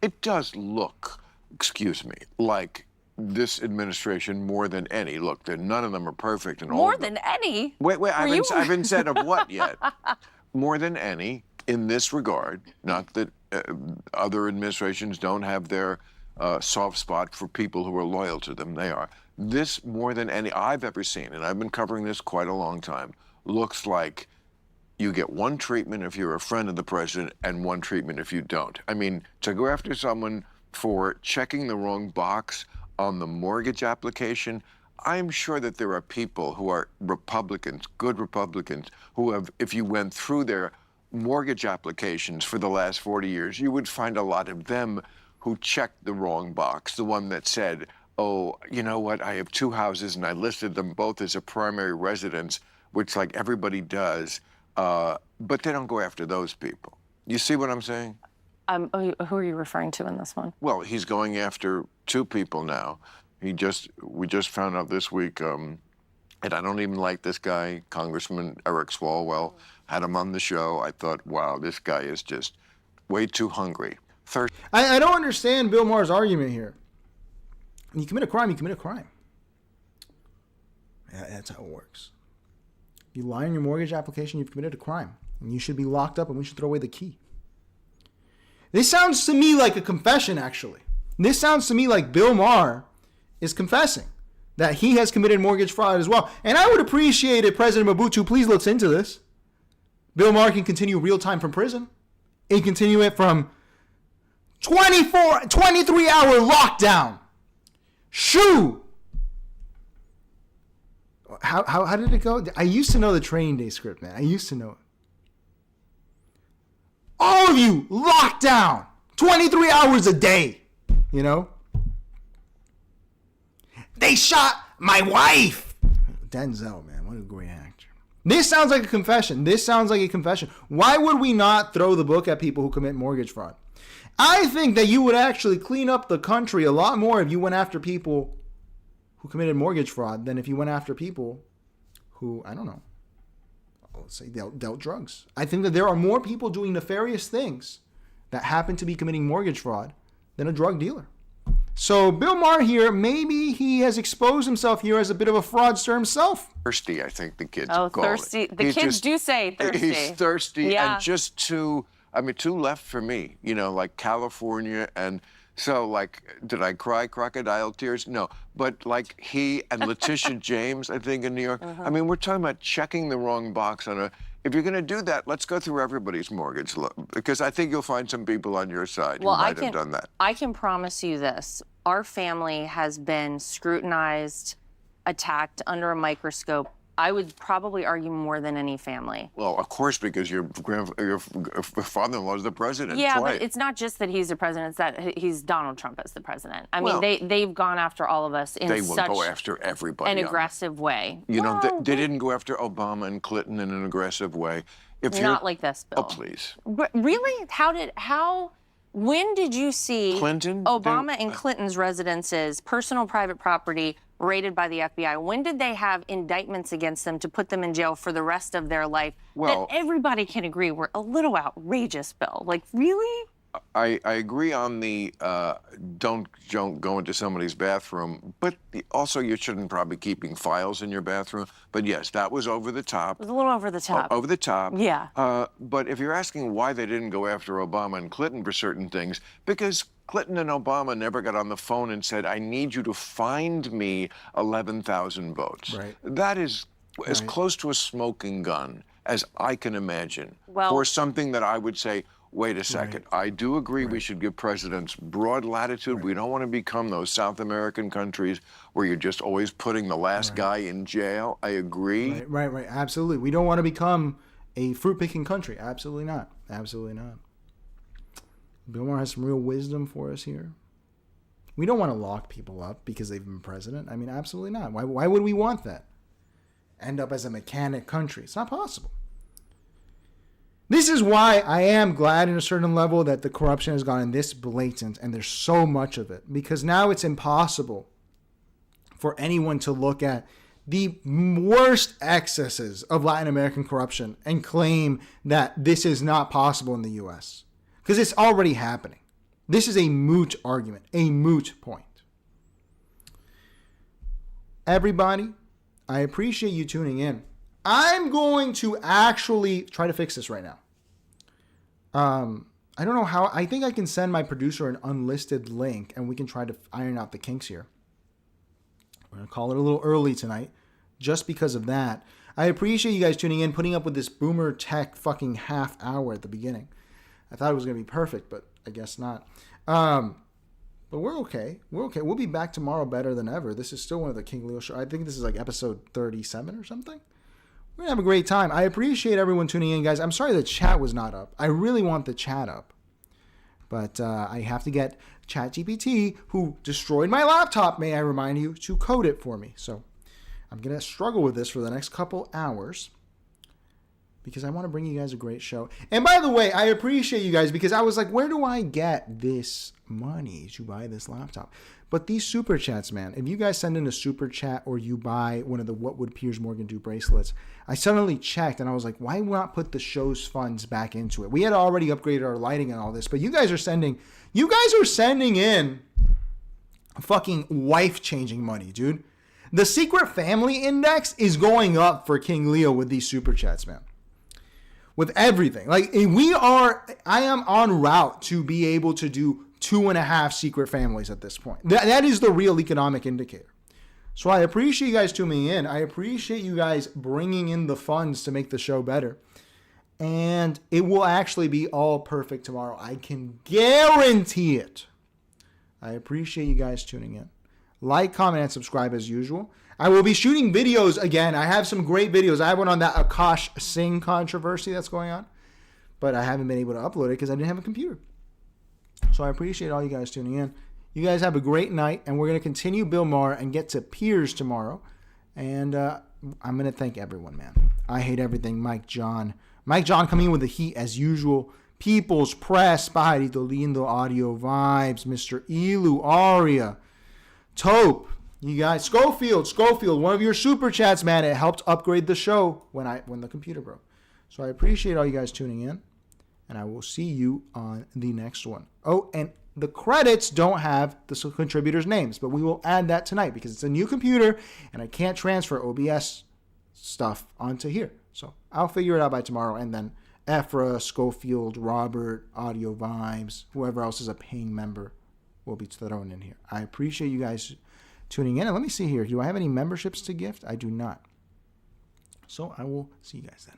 It does look, excuse me, like this administration more than any. Look, none of them are perfect, and more than any. Wait, I haven't said of what yet. More than any. In this regard, not that other administrations don't have their soft spot for people who are loyal to them. They are. This, more than any I've ever seen, and I've been covering this quite a long time, looks like you get one treatment if you're a friend of the president and one treatment if you don't. To go after someone for checking the wrong box on the mortgage application, I'm sure that there are people who are Republicans, good Republicans, who have, if you went through their mortgage applications for the last 40 years, you would find a lot of them who checked the wrong box, the one that said, oh, you know what, I have two houses and I listed them both as a primary residence, which like everybody does, but they don't go after those people. You see what I'm saying? Who are you referring to in this one? Well, he's going after two people now. We just found out this week, and I don't even like this guy, Congressman Eric Swalwell. Had him on the show. I thought, wow, this guy is just way too hungry. I don't understand Bill Maher's argument here. When you commit a crime, you commit a crime. Yeah, that's how it works. If you lie on your mortgage application, you've committed a crime. And you should be locked up and we should throw away the key. This sounds to me like a confession, actually. This sounds to me like Bill Maher is confessing that he has committed mortgage fraud as well. And I would appreciate if President Mobutu please looks into this. Bill Maher can continue real time from prison. He can continue it from 23-hour lockdown. Shoo! How did it go? I used to know the Training Day script, man. I used to know it. All of you locked down 23 hours a day. You know? They shot my wife. Denzel, man. What a great actor. This sounds like a confession. Why would we not throw the book at people who commit mortgage fraud? I think that you would actually clean up the country a lot more if you went after people who committed mortgage fraud than if you went after people who, I don't know, let's say dealt drugs. I think that there are more people doing nefarious things that happen to be committing mortgage fraud than a drug dealer. So Bill Maher here, maybe he has exposed himself here as a bit of a fraudster himself. Thirsty, I think the kids Oh, call thirsty. it. The kids do say thirsty. He's thirsty Yeah. and just too left for me, like California. And so, like, did I cry crocodile tears? No. But, like, he and Letitia James, I think, in New York. Uh-huh. I mean, we're talking about checking the wrong box on a... If you're going to do that, let's go through everybody's mortgage, because I think you'll find some people on your side who might have done that. I can promise you this. Our family has been scrutinized, attacked under a microscope. I would probably argue more than any family. Well, of course, because your father-in-law is the president. Yeah, twice. but it's not just that he's the president, it's that he's Donald Trump as the president. I Well, mean, they've gone after all of us in They will such go after everybody. an on it. aggressive way. They didn't go after Obama and Clinton in an aggressive way. Not like this, Bill. Oh, please. Really? When did you see Clinton? Obama and Clinton's residences, personal private property, raided by the FBI? When did they have indictments against them to put them in jail for the rest of their life that everybody can agree were a little outrageous, Bill? Like, really? I agree on the don't go into somebody's bathroom, but also you shouldn't probably keeping files in your bathroom. But yes, that was over the top. It was a little over the top. Over the top. Yeah. But if you're asking why they didn't go after Obama and Clinton for certain things, because Clinton and Obama never got on the phone and said, I need you to find me 11,000 votes. Right. That is as close to a smoking gun as I can imagine Well- for something that I would say, wait a second. I do agree we should give presidents broad latitude. We don't want to become those South American countries where you're just always putting the last guy in jail. I agree. Right. Absolutely. We don't want to become a fruit-picking country. Absolutely not. Bill Maher has some real wisdom for us here. We don't want to lock people up because they've been president. I mean, absolutely not. Why would we want that? End up as a mechanic country. It's not possible. This is why I am glad in a certain level that the corruption has gotten this blatant and there's so much of it, because now it's impossible for anyone to look at the worst excesses of Latin American corruption and claim that this is not possible in the U.S. because it's already happening. This is a moot argument, a moot point. Everybody, I appreciate you tuning in. I'm going to actually try to fix this right now. I don't know how. I think I can send my producer an unlisted link and we can try to iron out the kinks here. We're going to call it a little early tonight just because of that. I appreciate you guys tuning in, putting up with this boomer tech fucking half hour at the beginning. I thought it was going to be perfect, but I guess not. But we're okay. We'll be back tomorrow better than ever. This is still one of the King Leo show. I think this is like episode 37 or something. We're going to have a great time. I appreciate everyone tuning in, guys. I'm sorry the chat was not up. I really want the chat up. But I have to get ChatGPT, who destroyed my laptop, may I remind you, to code it for me. So I'm going to struggle with this for the next couple hours because I want to bring you guys a great show. And by the way, I appreciate you guys because I was like, where do I get this money to buy this laptop? But these super chats, man, if you guys send in a super chat or you buy one of the What Would Piers Morgan Do bracelets, I suddenly checked and I was like, why not put the show's funds back into it? We had already upgraded our lighting and all this, but you guys are sending in fucking wife-changing money, dude. The Secret Family Index is going up for King Leo with these super chats, man. With everything. Like, I am en route to be able to do 2.5 secret families at this point. That is the real economic indicator. So I appreciate you guys tuning in. I appreciate you guys bringing in the funds to make the show better. And it will actually be all perfect tomorrow. I can guarantee it. I appreciate you guys tuning in. Like, comment, and subscribe as usual. I will be shooting videos again. I have some great videos. I have one on that Akash Singh controversy that's going on. But I haven't been able to upload it because I didn't have a computer. So I appreciate all you guys tuning in. You guys have a great night. And we're going to continue Bill Maher and get to Piers tomorrow. And I'm going to thank everyone, man. I hate everything. Mike John coming in with the heat as usual. People's Press, Pajarito Lindo, Audio Vibes, Mr. Ilu, Aria, Taupe, you guys, Schofield, one of your super chats, man. It helped upgrade the show when the computer broke. So I appreciate all you guys tuning in, and I will see you on the next one. Oh, and the credits don't have the contributors' names, but we will add that tonight because it's a new computer, and I can't transfer OBS stuff onto here. So I'll figure it out by tomorrow, and then Ephra, Schofield, Robert, Audio Vibes, whoever else is a paying member will be thrown in here. I appreciate you guys tuning in. And let me see here. Do I have any memberships to gift? I do not. So I will see you guys then.